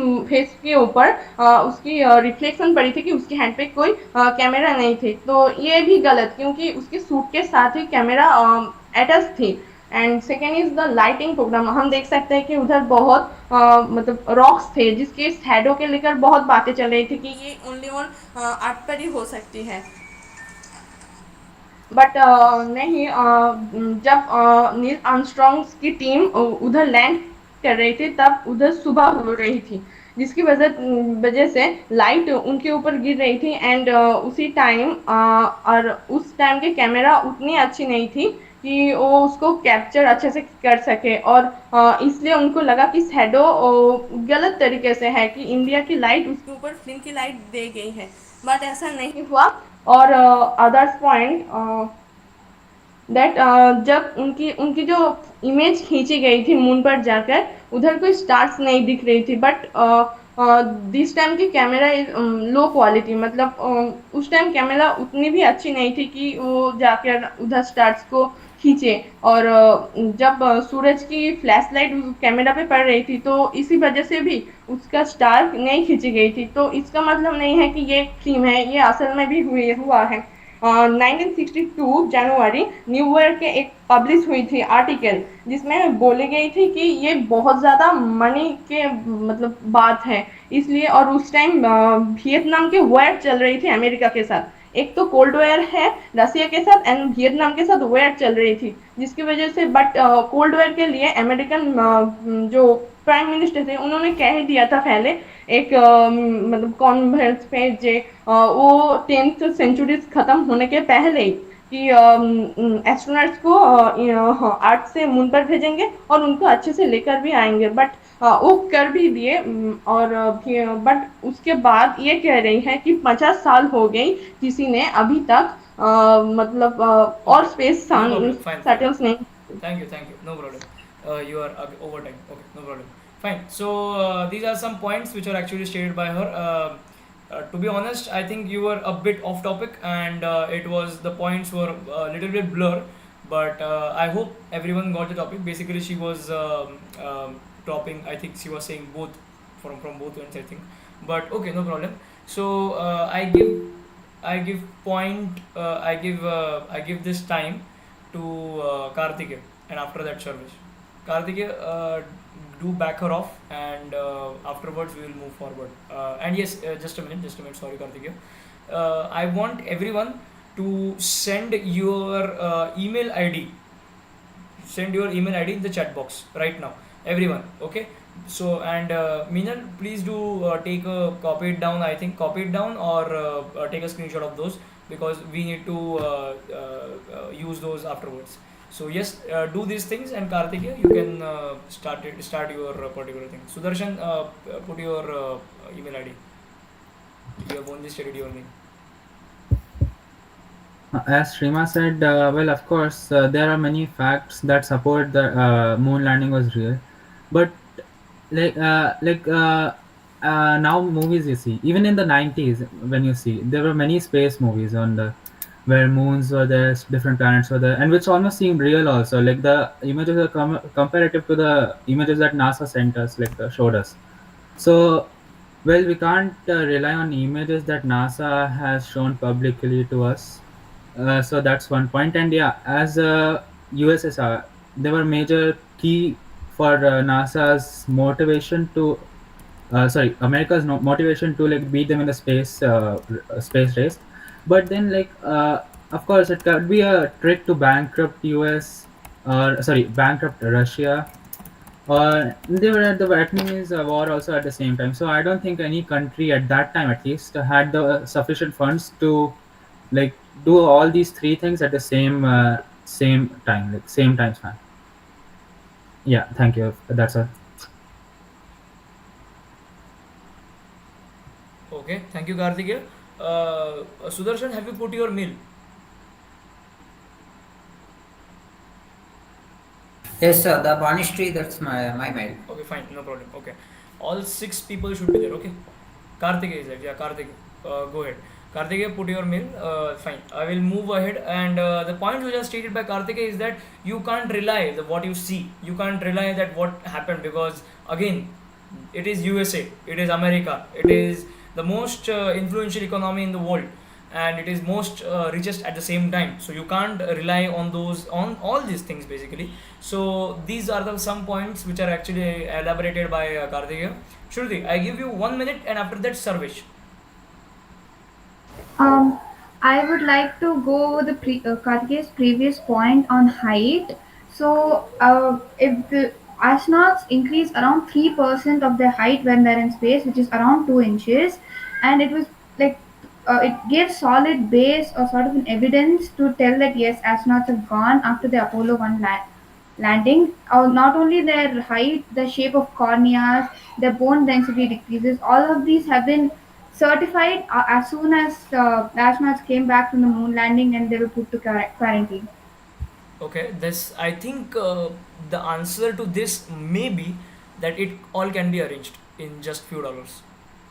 के ऊपर उसकी रिफ्लेक्शन पड़ी थी कि उसके हैंड पे कोई कैमरा नहीं थी। तो ये भी गलत, क्योंकि उसके सूट के साथ ही कैमरा अटैच थी। And second is the lighting programme. हम देख सकते हैं कि उधर बहुत मतलब रॉक्स थे जिसके शैडो के लेकर बहुत बातें चल रही थी कि ये ओनली ऑन अर्थ पर ही हो सकती है, बट नहीं। जब नील आर्मस्ट्रांग की टीम उधर लैंड कर रही थी, तब उधर सुबह हो रही थी, जिसकी वजह से लाइट उनके ऊपर गिर रही थी। एंड उसी टाइम और उस टाइम के कैमरा उतनी अच्छी नहीं थी कि वो उसको कैप्चर अच्छे से कर सके, और इसलिए उनको लगा कि शैडो गलत तरीके से है, कि इंडिया की लाइट उसके ऊपर फिल्म की लाइट दे गई है, बट ऐसा नहीं हुआ। और अदर्स पॉइंट दैट जब उनकी उनकी जो इमेज खींची गई थी मून पर जाकर, उधर कोई स्टार्स नहीं दिख रही थी, बट दिस टाइम की कैमरा इज लो क्वालिटी। मतलब उस टाइम कैमरा उतनी भी अच्छी नहीं थी कि वो जाकर उधर स्टार्स को खींचे। और जब सूरज की फ्लैश लाइट उस कैमरा पे पड़ रही थी, तो इसी वजह से भी उसका स्टार नहीं खींची गई थी। तो इसका मतलब नहीं है कि ये फिल्म है, ये असल में भी हुआ है। 1962 जनवरी न्यू ईयर के एक पब्लिश हुई थी आर्टिकल, जिसमें बोली गई थी कि ये बहुत ज़्यादा मनी के मतलब बात है, इसलिए। और उस टाइम वियतनाम की वॉर चल रही थी अमेरिका के साथ। एक तो कोल्ड वॉर है रसिया के साथ एंड वियतनाम के साथ वॉर चल रही थी, जिसकी वजह से बट कोल्ड वॉर के लिए अमेरिकन जो प्राइम मिनिस्टर थे उन्होंने कह ही दिया था पहले एक मतलब कॉन्फ्रेंस पे जे वो 10th सेंचुरी खत्म होने के पहले ही कि एस्ट्रोनॉट्स को अर्थ से मून पर भेजेंगे और उनको अच्छे से लेकर भी आएंगे, बट वो कर भी दिए। और बट उसके बाद ये कह रही है कि 50 साल हो गई, किसी ने अभी तक मतलब और Okay, space no problem. Fine, fine. Shuttles नहीं। Thank you. No problem. You are over time. Okay, no problem. Fine. So these are some points which are actually stated by her. To be honest, I think you were a bit off topic, and it was the points were a little bit blur. But I hope everyone got the topic. Basically, she was topping. I think she was saying both from both ends. I think, but okay, no problem. So I give point. I give this time to Karthike, and after that Sarvesh. Karthike, do back her off, and afterwards we will move forward. And yes, just a minute. Sorry, Karthike. I want everyone to send your email ID. Send your email ID in the chat box right now, everyone. Okay. So and Meenal, please do take a copy it down. I think copy it down or take a screenshot of those because we need to use those afterwards. So yes, do these things, and Karthikeya, you can start your particular thing. Sudarshan, put your email ID. You have only stated your name. As Shrima said, well, of course, there are many facts that support the moon landing was real, but now movies you see, even in the 90s, when you see, there were many space movies on the where moons were there, different planets were there, and which almost seemed real also. Like the images are comparative to the images that NASA sent us, like showed us. So, well, we can't rely on images that NASA has shown publicly to us. So that's one point. And yeah, as USSR, they were major key for NASA's motivation to, sorry, America's motivation to like beat them in the space race. But then of course, it could be a trick to bankrupt US, or sorry, bankrupt Russia, or they were at the Vietnamese war also at the same time. So I don't think any country at that time, at least, had the sufficient funds to like do all these three things at the same time, like same time span. Yeah, thank you. That's all. Okay, thank you, Karthikeya. Sudarshan, have you put your mail? Yes, sir. The Banish tree. That's my mail. Okay, fine, no problem. Okay, all six people should be there. Okay, Karthikeya is there. Yeah, Karthikeya, go ahead. Karthikeya, put your mail. Fine, I will move ahead. And the point which was stated by Karthikeya is that you can't rely the what you see. You can't rely that what happened because again, it is USA, it is America, it is the most influential economy in the world, and it is most richest at the same time. So you can't rely on those on all these things basically. So these are the some points which are actually elaborated by Karthikeya. Shruti, I give you 1 minute, and after that, Sarvesh. Um, I would like to go the Kartikeya's previous point on height. So, if the astronauts increase around 3% of their height when they're in space, which is around 2 inches, and it was like it gives solid base or sort of an evidence to tell that yes, astronauts have gone after the Apollo 1 landing. Not only their height, the shape of corneas, their bone density decreases. All of these have been certified as soon as astronauts came back from the moon landing and they were put to quarantine. Okay, this I think the answer to this may be that it all can be arranged in just few dollars.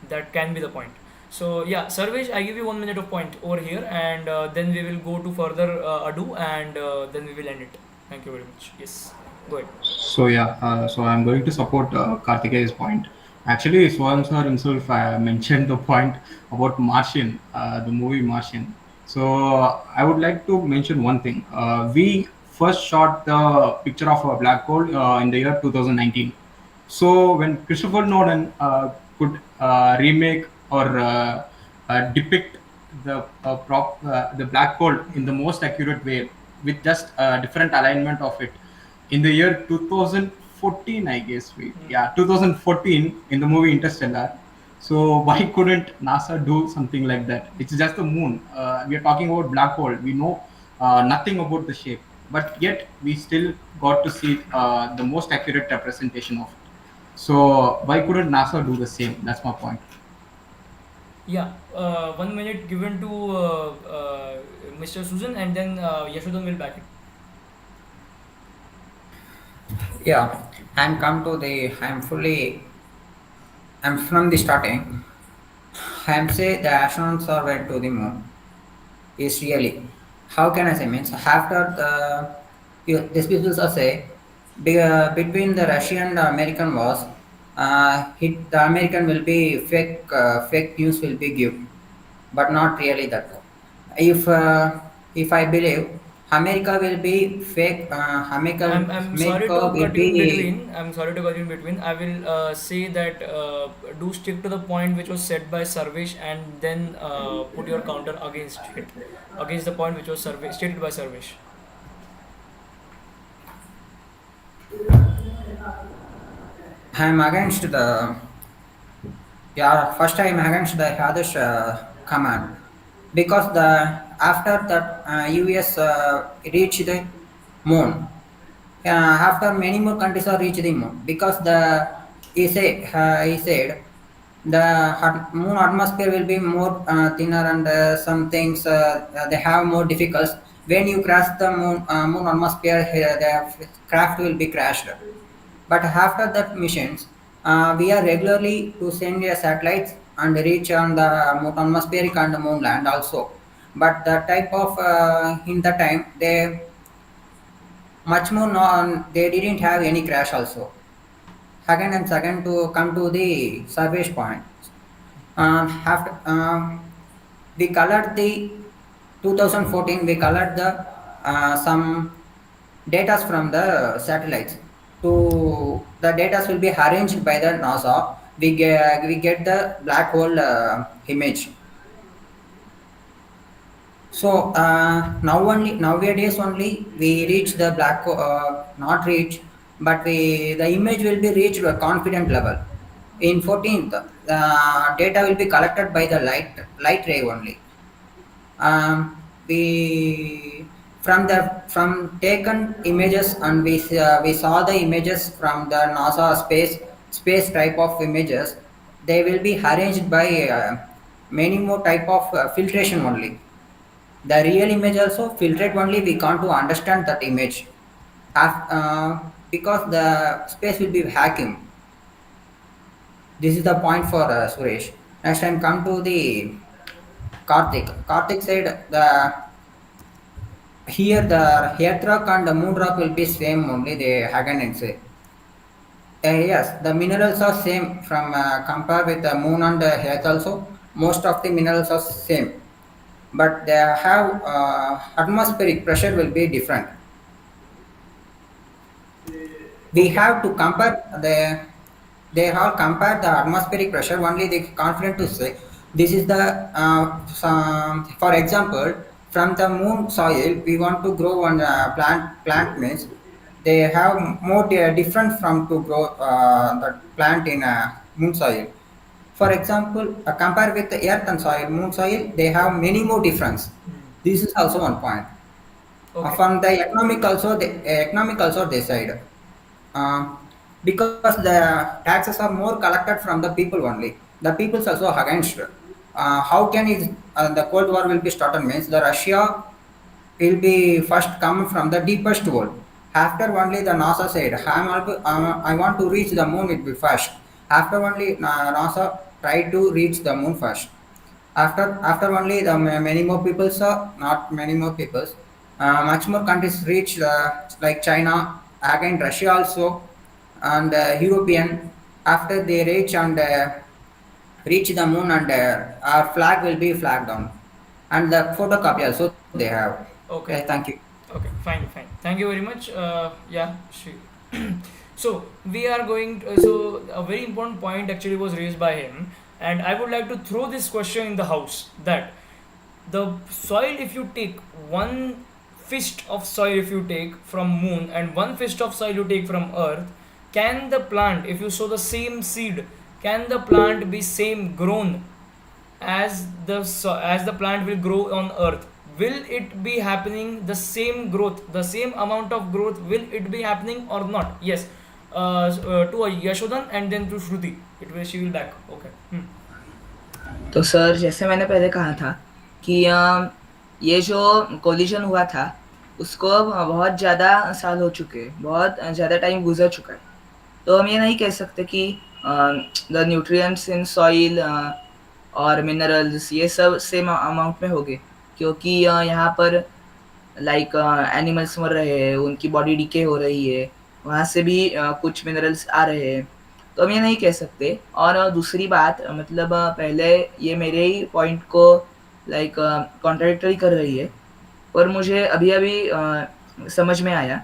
That can be the point. So yeah, Sarvesh, I give you 1 minute of point over here, and then we will go to further ado, and then we will end it. Thank you very much. Yes, go ahead. So yeah, so I'm going to support Kartikeya's point. Actually, Soham sir himself mentioned the point about Martian, the movie Martian. So I would like to mention one thing. We first shot the picture of a black hole in the year 2019. So when Christopher Nolan could remake or depict the black hole in the most accurate way with just a different alignment of it in the year 2014, I guess. Yeah, 2014 in the movie Interstellar. So why couldn't NASA do something like that? It's just the moon. We are talking about black hole. We know nothing about the shape, but yet we still got to see the most accurate representation of it. So why couldn't NASA do the same? That's my point. Yeah, 1 minute given to Mr. Susan, and then Yashodhan will back it. Yeah, I'm come to the. I'm from the starting. I'm say the astronauts are went to the moon. Is really. How can I say? Means after these people are say between the Russian and the American wars, the American will be fake news will be give, but not really that. If if I believe America will be fake, I'm sorry America to will cut you in be. between. I'm sorry to cut you in between. I will say that do stick to the point which was said by Sarvesh, and then put your counter against it, against the point which was stated by Sarvesh. I'm against the. Yeah, first I'm against the Hadish command because the after that US reached the moon, after many more countries are reached the moon because he said the moon atmosphere will be more thinner and some things they have more difficult. When you crash the moon atmosphere, the craft will be crashed. But after that missions, we are regularly to send satellites and reach on the atmospheric and moon land also. But the type of in the time they much more non they didn't have any crash also. Again and second to come to the survey point. After we colored the 2014 we colored the some data from the satellites to the data will be arranged by the NASA. We get the black hole image. So nowadays only we reach the not reach, but the image will be reached to a confident level. In 14th, the data will be collected by the light ray only. We from taken images and we saw the images from the NASA space type of images. They will be arranged by many more type of filtration only. The real image also filtrate only we can't to understand that image. Because the space will be hacking. This is the point for Suresh. Next time come to the Karthik. Karthik said the here the earth rock and the moon rock will be same only they Hagen and say. Yes, the minerals are same from compare with the moon and the earth also. Most of the minerals are same, but they have atmospheric pressure will be different. We have to compare they have compared the atmospheric pressure only they confident to say this is the for example from the moon soil we want to grow one plant means they have more different from to grow the plant in moon soil. For example compare with the earth and soil moon soil they have many more difference. This is also one point. Okay. From the economic also they side uh, because the taxes are more collected from the people only. The people's also against. How can the Cold War will be started means the Russia will be first come from the deepest hole. After only the NASA said, I want to reach the moon it will be first. After only NASA tried to reach the moon first. After only the many more people saw, not many more people, much more countries reach like China, again Russia also, and European. After they reach and reach the moon and our flag will be flagged down. and the photocopy also they have. Okay, Okay. thank you. Okay, fine, fine. Thank you very much. Yeah, so we are going. So a very important point actually was raised by him, and I would like to throw this question in the house that the soil, if you take one fist of soil, if you take from moon, and one fist of soil you take from earth, can the plant, if you sow the same seed, can the plant be same grown as as the plant will grow on earth? Will it be happening the same growth, the same amount of growth, will it be happening or not? Yes. To Yashodan and then to Shruti, she will back. Okay. तो sir, जैसे मैंने पहले कहा था कि ये जो collision हुआ था उसको अब बहुत ज़्यादा साल हो चुके हैं, बहुत ज़्यादा टाइम गुजर चुका है। तो हम ये नहीं कह सकते कि द न्यूट्रिएंट्स इन सॉइल और मिनरल्स ये सब सेम अमाउंट में होंगे, क्योंकि यहाँ पर लाइक एनिमल्स मर रहे हैं, उनकी बॉडी डिके हो रही है, वहाँ से भी कुछ मिनरल्स आ रहे हैं। तो हम ये नहीं कह सकते। और दूसरी बात, मतलब पहले ये मेरे ही पॉइंट को लाइक कॉन्ट्राडिक्टरी कर रही है, पर मुझे अभी अभी समझ में आया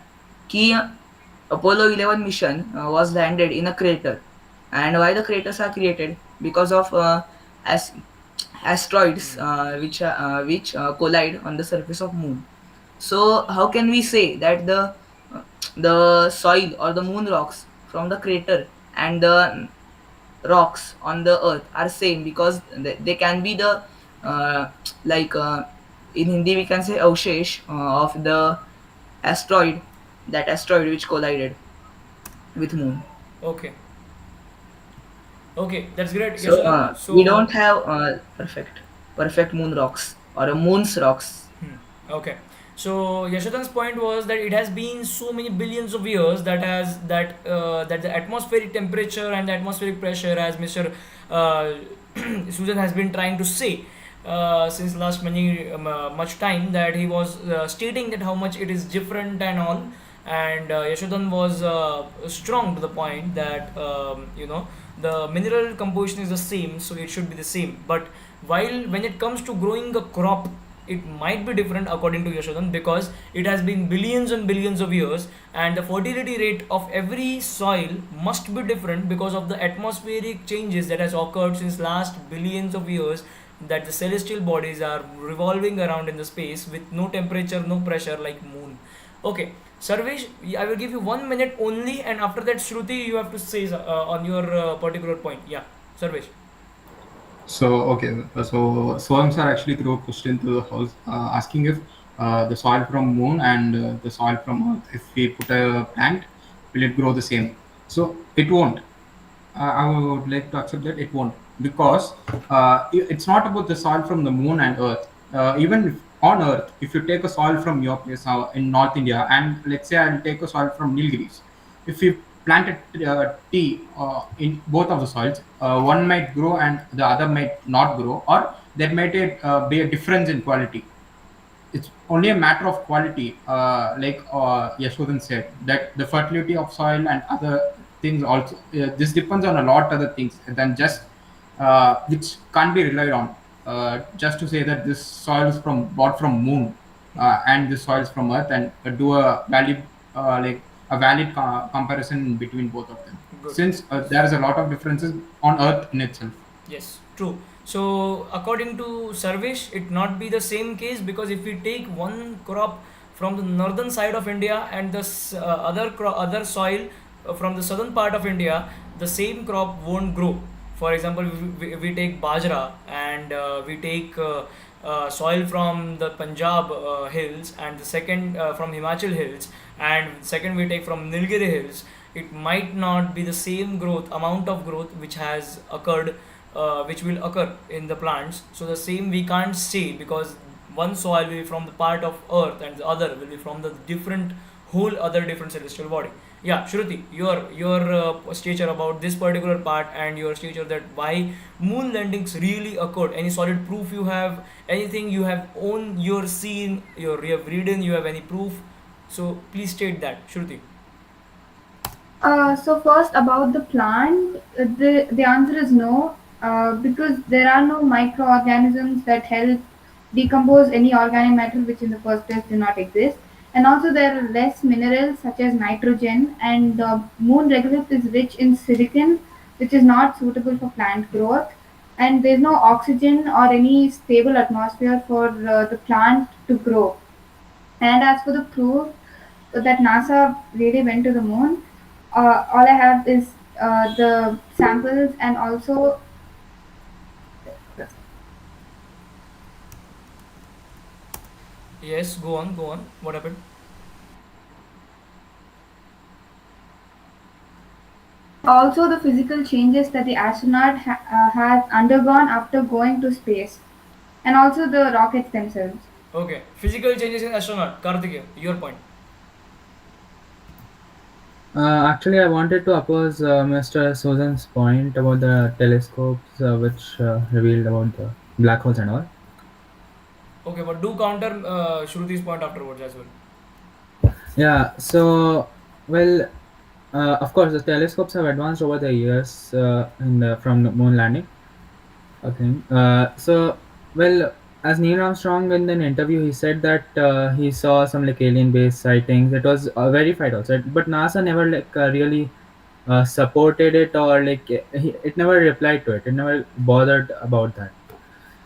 कि Apollo 11 mission was landed in a crater, and why the craters are created? Because of as asteroids which collide on the surface of moon. So how can we say that the soil or the moon rocks from the crater and the rocks on the earth are same? Because they can be the uh, like in Hindi we can say avshesh of the asteroid, that asteroid which collided with moon. Okay. Okay, that's great, So Yashodan. we So don't have perfect moon rocks or a moon's rocks. okay. So Yashodan's point was that it has been so many billions of years that the atmospheric temperature and the atmospheric pressure, as Mr. Uh, Susan has been trying to say since last much time, that he was stating that how much it is different and all, and Yashodan was strong to the point that the mineral composition is the same, so it should be the same. But while when it comes to growing a crop, it might be different according to Yashodan, because it has been billions and billions of years, and the fertility rate of every soil must be different because of the atmospheric changes that has occurred since last billions of years, that the celestial bodies are revolving around in the space with no temperature, no pressure like moon. Okay, Sarvesh, I will give you 1 minute only, and after that, Shruti, you have to say on your particular point. Yeah, Sarvesh. So okay, so Soham sir actually threw a question to the house, asking if the soil from moon and the soil from earth, if we put a plant, will it grow the same? So it won't. I would like to accept that it won't, because it's not about the soil from the moon and earth. Even if on earth, if you take a soil from your place in North India, and let's say I'll take a soil from Nilgiris, if we planted tea in both of the soils, one might grow and the other might not grow, or there might be a difference in quality. It's only a matter of quality, like Yashodhan said, that the fertility of soil and other things also, this depends on a lot other things than just which can't be relied on. Just to say that this soil is from bought from moon, and this soil is from earth, and do a valid like a valid comparison between both of them, Good. since there is a lot of differences on earth in itself. Yes, true. So according to Sarvesh, it not be the same case, because if we take one crop from the northern side of India and the other soil from the southern part of India, the same crop won't grow. For example, we take bajra, and we take soil from the Punjab hills, and the second from Himachal hills, and second we take from Nilgiri hills. It might not be the same growth amount of growth which has occurred, which will occur in the plants. So the same we can't say, because one soil will be from the part of earth and the other will be from the different whole other different celestial body. Yeah, Shruti, your stature about this particular part, and your stature that why moon landings really occurred. Any solid proof you have? Anything you have own, your seen, you have read, you have any proof? So please state that, Shruti. So first about the plant, the answer is no, because there are no microorganisms that help decompose any organic matter which in the first place do not exist. And also there are less minerals such as nitrogen, and the moon regolith is rich in silicon, which is not suitable for plant growth. And there's no oxygen or any stable atmosphere for the plant to grow. And as for the proof that NASA really went to the moon, all I have is the samples, and Yes, go on, go on. What happened? also the physical changes that the astronaut has undergone after going to space, and also the rockets themselves. Okay, physical changes in astronaut. Karthikeya, your point. Actually, I wanted to oppose Mr. Susan's point about the telescopes, which revealed about the black holes and all. Okay, but do counter Shruti's point afterwards as well. Yeah, so, well, of course, the telescopes have advanced over the years from the moon landing. Okay. Well, as Neil Armstrong in an interview, he said that he saw some like alien-based sightings. It was verified also, but NASA never like really supported it, or like it never replied to it. It never bothered about that.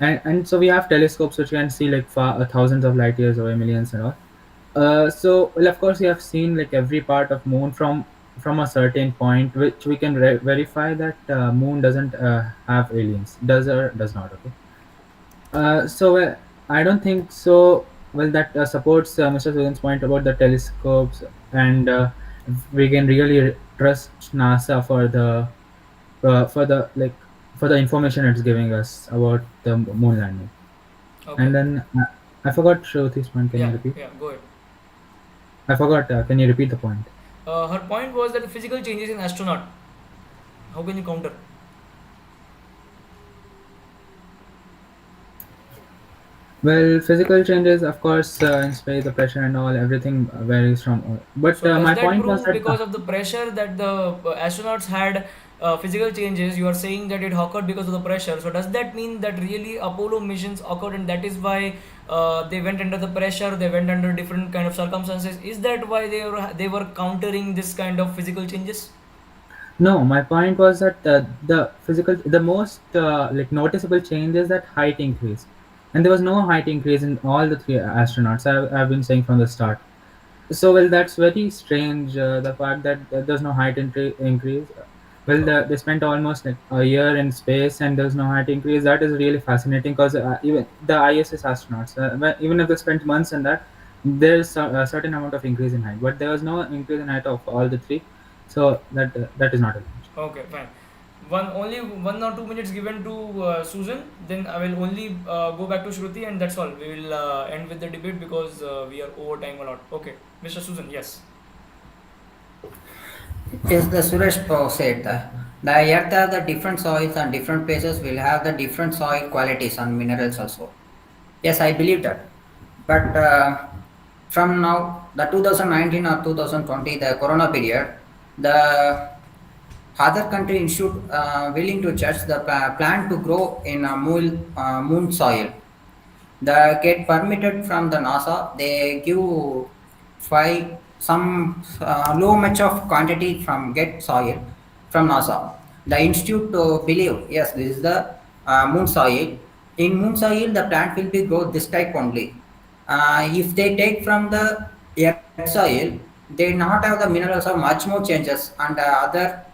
And so we have telescopes which can see like far thousands of light years away, millions and all. So, well, of course, we have seen like every part of moon from a certain point, which we can verify that moon doesn't have aliens. Does or does not? Okay. So I don't think so. Well, that supports Mr. Sudan's point about the telescopes, and we can really trust NASA for the like for the information it's giving us about the moon landing. Okay. And then I forgot Shruti's point. Can you Yeah, repeat? yeah, go ahead. I forgot. Can you repeat the point? Her point was that the physical changes in astronaut. How can you counter? Well, physical changes, of course, in space, the pressure and all, everything varies from. But So does my that point was prove that because of the pressure that the astronauts had physical changes? You are saying that it occurred because of the pressure. So does that mean that really Apollo missions occurred and that is why they went under the pressure? They went under different kind of circumstances. Is that why they were countering this kind of physical changes? no, my point was that the most like noticeable change is that height increase, and there was no height increase in all the three astronauts. I've been saying from the start. So, well, that's very strange. The fact that there's no height increase. Well, they spent almost like a year in space and there's no height increase. That is really fascinating because even the ISS astronauts, even if they spent months in that, there's a certain amount of increase in height, but there was no increase in height of all the three. So that is not a change. Okay, fine. Only 1 or 2 minutes given to Susan. Then I will only go back to Shruti, and that's all. We will end with the debate because we are over time a lot. Okay, Mr. Susan, yes. Yes, the Suresh said the earth have the different soils and different places will have the different soil qualities and minerals also. Yes, I believe that. But from now, the 2019 or 2020, the Corona period, the other country institute willing to judge the plant to grow in a moon soil. They get permitted from the NASA. They give five some low much of quantity from get soil from NASA. The institute to believe yes, this is the moon soil. In moon soil, the plant will be grow this type only. If they take from the earth soil, they not have the minerals of much more changes, and other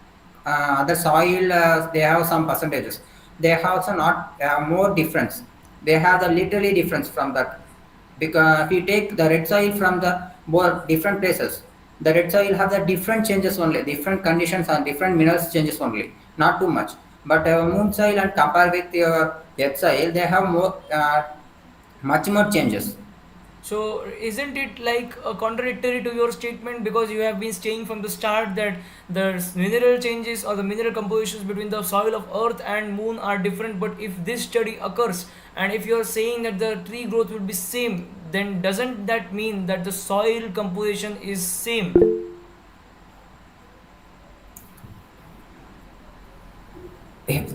soil they have some percentages. They have also not more difference. They have the literally difference from that, because if you take the red soil from the more different places, the red soil have the different changes only, different conditions and different minerals changes only, not too much. But moon soil and compare with your earth soil, they have more much more changes. So isn't it like contradictory to your statement because you have been saying from the start that the mineral changes or the mineral compositions between the soil of Earth and Moon are different? But if this study occurs and if you are saying that the tree growth will be same, then doesn't that mean that the soil composition is same? If,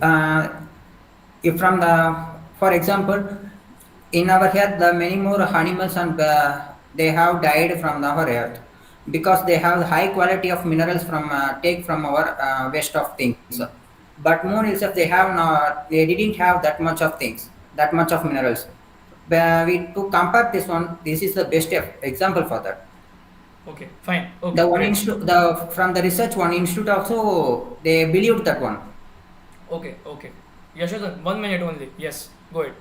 if from the, for example, In our earth, the many more animals and they have died from our earth because they have high quality of minerals from take from our waste of things. But moon itself, they didn't have that much of things, that much of minerals. To compare this one, this is the best example for that. Okay, fine. Okay, The one great. institute, the from the research one institute also they believed that one. Okay, okay. Yashodhan, 1 minute only. Yes, go ahead.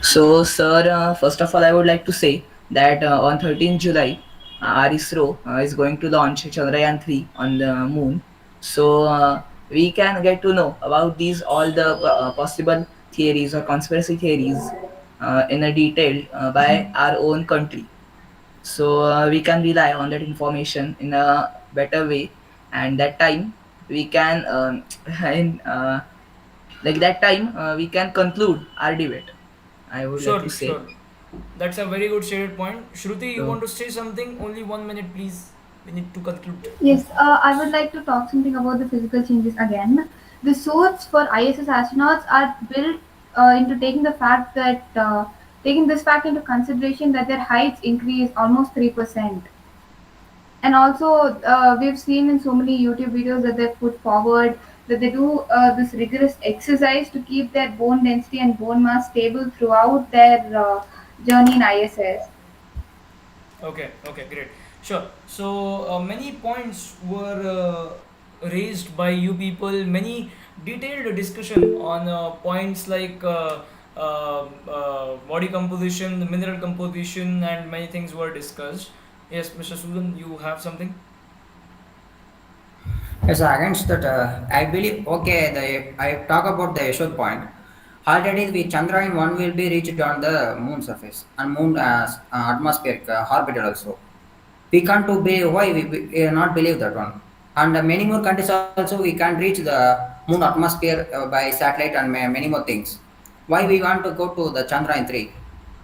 So, sir, first of all, I would like to say that on 13th July, our ISRO is going to launch Chandrayaan 3 on the moon. So, we can get to know about these all the possible theories or conspiracy theories in a detail by our own country. So, we can rely on that information in a better way, and that time we can, in, like that time, we can conclude our debate. I would like to Surely, say. surely. That's a very good stated point. Shruti, you want So, to say something? Only 1 minute, please. We need to conclude. Yes, I would like to talk something about the physical changes again. The suits for ISS astronauts are built into taking this fact into consideration that their heights increase almost 3%. And also, we've seen in so many YouTube videos that they put forward that they do this rigorous exercise to keep their bone density and bone mass stable throughout their journey in ISS. Okay, okay, great. Sure. So many points were raised by you people. Many detailed discussion on points like body composition, the mineral composition, and many things were discussed. Yes, Mr. Sudan, you have something? Yes, against that, I believe, okay, I talk about the Yashod point. Already, the Chandrayaan 1 will be reached on the moon surface and moon atmospheric orbital also. We can't to be, why we not believe that one. And many more countries also, we can't reach the moon atmosphere by satellite and many more things. Why we want to go to the Chandrayaan 3?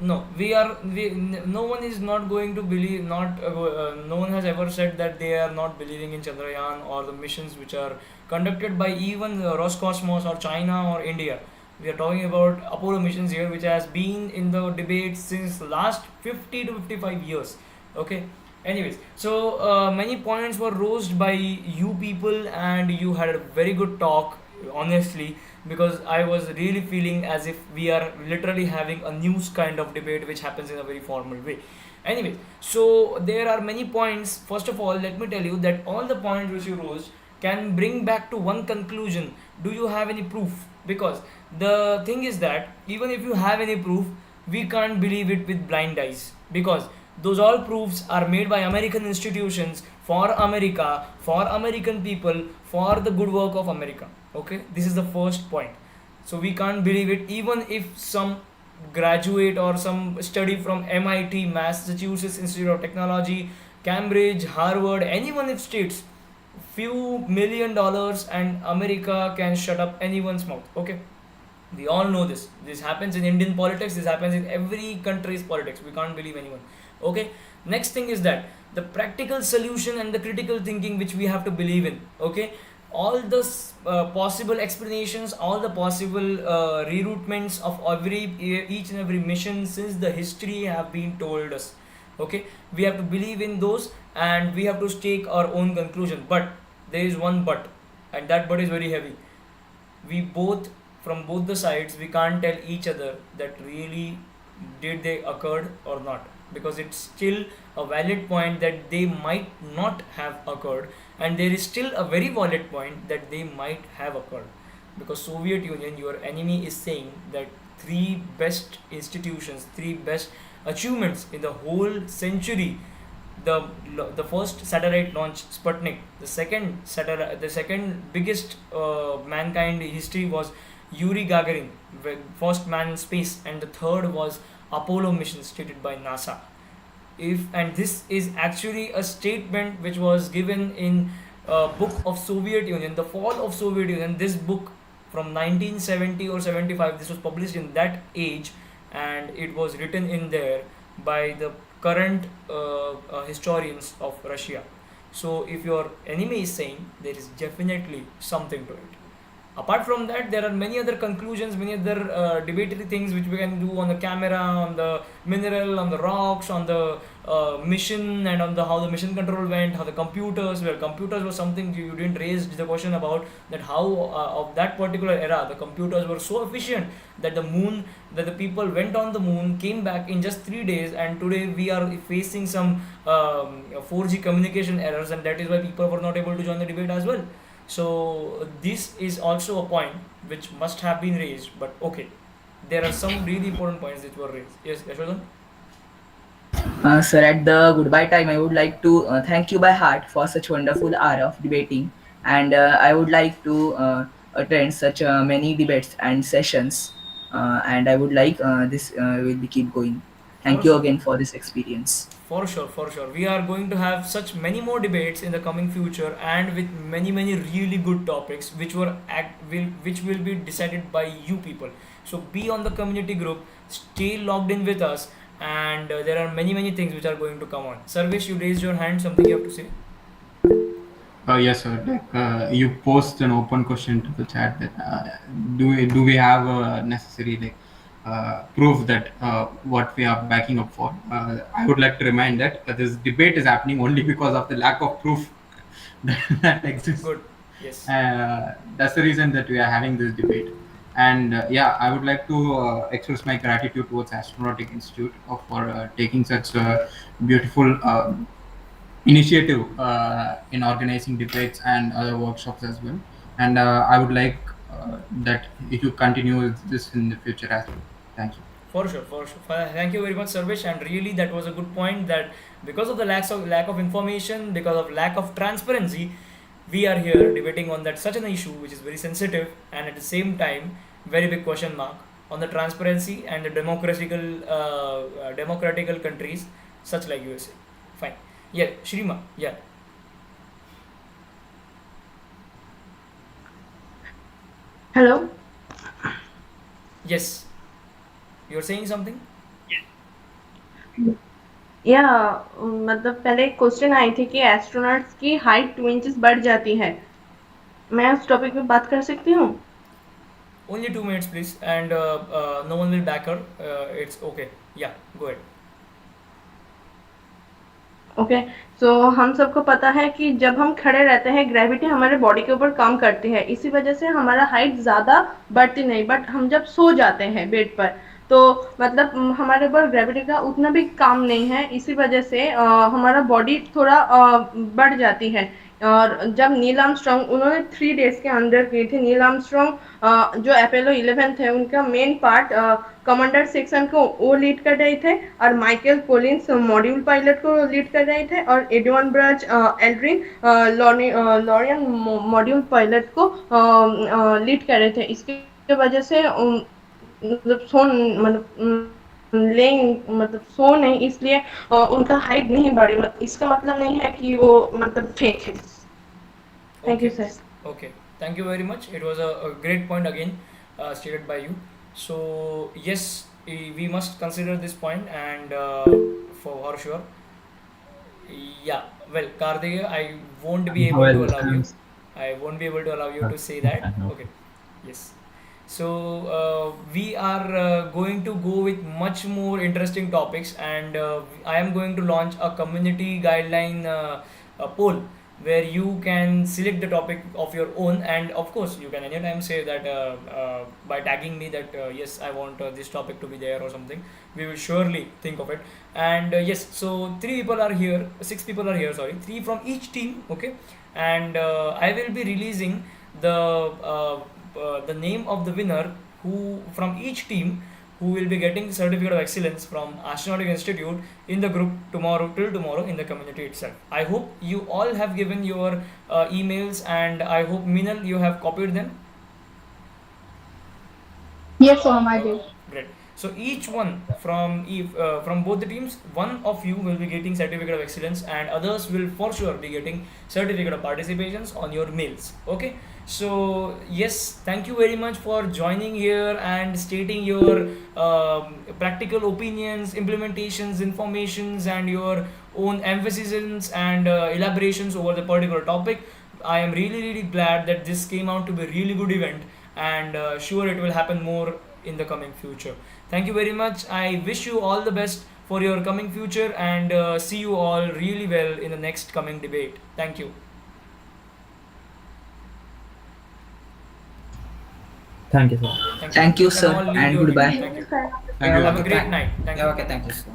No, we are. No one is not going to believe. No one has ever said that they are not believing in Chandrayaan or the missions which are conducted by even Roscosmos or China or India. We are talking about Apollo missions here, which has been in the debate since last 50 to 55 years. Okay. Anyways, so many points were raised by you people, and you had a very good talk. Honestly, because I was really feeling as if we are literally having a news kind of debate which happens in a very formal way. Anyway, so there are many points. First of all, let me tell you that all the points which you rose can bring back to one conclusion. Do you have any proof? Because the thing is that even if you have any proof, we can't believe it with blind eyes, because those all proofs are made by American institutions for America, for American people, for the good work of America. Okay, this is the first point. So we can't believe it even if some graduate or some study from MIT, Massachusetts Institute of Technology, Cambridge, Harvard, anyone if states few $1 million and America can shut up anyone's mouth. Okay, we all know this happens in Indian politics, this happens in every country's politics. We can't believe anyone. Okay, next thing is that the practical solution and the critical thinking which we have to believe in. Okay, all the possible explanations, all the possible reroutements of each and every mission since the history have been told us. Okay, we have to believe in those and we have to stake our own conclusion. But there is one but, and that but is very heavy. We both, from both the sides, we can't tell each other that really did they occurred or not, because it's still a valid point that they might not have occurred, and there is still a very valid point that they might have occurred, because Soviet Union, your enemy, is saying that three best institutions, three best achievements in the whole century, the the first satellite launch Sputnik, the second biggest mankind history was Yuri Gagarin, first man in space, and the third was Apollo mission stated by NASA. If and this is actually a statement which was given in book of Soviet Union, the fall of Soviet Union. This book from 1970 or 75, this was published in that age, and it was written in there by the current historians of Russia. So if your enemy is saying, there is definitely something to it. Apart from that, there are many other conclusions, many other debatory things which we can do on the camera, on the mineral, on the rocks, on the mission, and on the how the mission control went, how the computers. Well, computers was something you didn't raise the question about, that how of that particular era the computers were so efficient that the people went on the moon, came back in just 3 days, and today we are facing some 4G communication errors, and that is why people were not able to join the debate as well. So this is also a point which must have been raised, but okay, there are some really important points which were raised. Yes, Yashodhan? Sir, at the goodbye time, I would like to thank you by heart for such wonderful hour of debating, and I would like to attend such many debates and sessions, and I would like this will be keep going. For Thank you sure. again for this experience. For sure, for sure. We are going to have such many more debates in the coming future, and with many really good topics which will be decided by you people. So be on the community group, stay logged in with us, and there are many things which are going to come on. Sarvesh, you raised your hand. Something you have to say? Yes, sir. Like, you post an open question to the chat that do we have necessary like proof that what we are backing up for? I would like to remind that this debate is happening only because of the lack of proof that exists. Good. Yes. That's the reason that we are having this debate. And yeah, I would like to express my gratitude towards Astronautic Institute for taking such beautiful initiative in organizing debates and other workshops as well. And I would like that if you continue with this in the future as well. Thank you. For sure, for sure. Thank you very much, Sarvesh. And really, that was a good point. That because of the lack of information, because of lack of transparency, we are here debating on that such an issue which is very sensitive, and at the same time very big question mark on the transparency and the democratical countries such like USA. Fine. Yeah, Shrima. Yeah. Hello. Yes. You're saying something? या मतलब पहले एक question I थी कि astronauts की height 2 inches बढ़ जाती है. मैं उस टॉपिक पे बात कर सकती हूँ? Only 2 minutes, please, and no one will back her. It's okay. Yeah, go ahead. Okay. So हम सबको पता है कि जब हम खड़े रहते हैं ग्रेविटी हमारे बॉडी के ऊपर काम करती है, इसी वजह से हमारा हाइट ज़्यादा बढ़ती नहीं. बट हम जब सो जाते हैं बेड पर तो मतलब हमारे ऊपर ग्रेविटी का उतना भी काम नहीं है, इसी वजह से हमारा बॉडी थोड़ा बढ़ जाती है. और जब नील आर्मस्ट्रॉन्ग उन्होंने 3 डेज के अंदर की थी. नील आर्मस्ट्रॉन्ग जो अपोलो 11 थे उनका मेन पार्ट कमांडर सेक्शन को वो लीड कर रहे थे, और माइकल कोलिंस मॉड्यूल पायलट को लीड कर रहे थे, और Edwin Buzz Aldrin lunar module pilot को लीड कर रहे थे. इसकी वजह से मतलब मतलब सो नहीं, इसलिए उनका हाइट नहीं बढ़ी. इसका मतलब नहीं है कि वो मतलब फेक है. Thank you sir. Okay, thank you very much. It was a great point again stated by you. So yes, we must consider this point, and for sure. Yeah. Well, Karthikeya, I won't be able to allow you. I won't be able to allow you to say that. Okay. Yes. So we are going to go with much more interesting topics, and I am going to launch a community guideline poll where you can select the topic of your own, and of course you can anytime say that by tagging me that yes, I want this topic to be there or something. We will surely think of it. And yes, so 6 people are here, sorry, 3 from each team. Okay. And I will be releasing the name of the winner who from each team who will be getting the certificate of excellence from Astronautic Institute in the group till tomorrow in the community itself. I hope you all have given your emails, and I hope Minal you have copied them. Yes, Soham, I did. Great. So each one from both the teams, one of you will be getting certificate of excellence, and others will for sure be getting certificate of participations on your mails. Okay. So yes, thank you very much for joining here and stating your practical opinions, implementations, informations, and your own emphases and elaborations over the particular topic. I am really glad that this came out to be a really good event, and sure it will happen more in the coming future. Thank you very much. I wish you all the best for your coming future, and see you all really well in the next coming debate. Thank you. Thank you, sir. Thank you. Thank you, You can sir, all leave and your goodbye. meeting. Thank you. Thank you. Have a great night. Thank Yeah, you. okay, thank you, sir.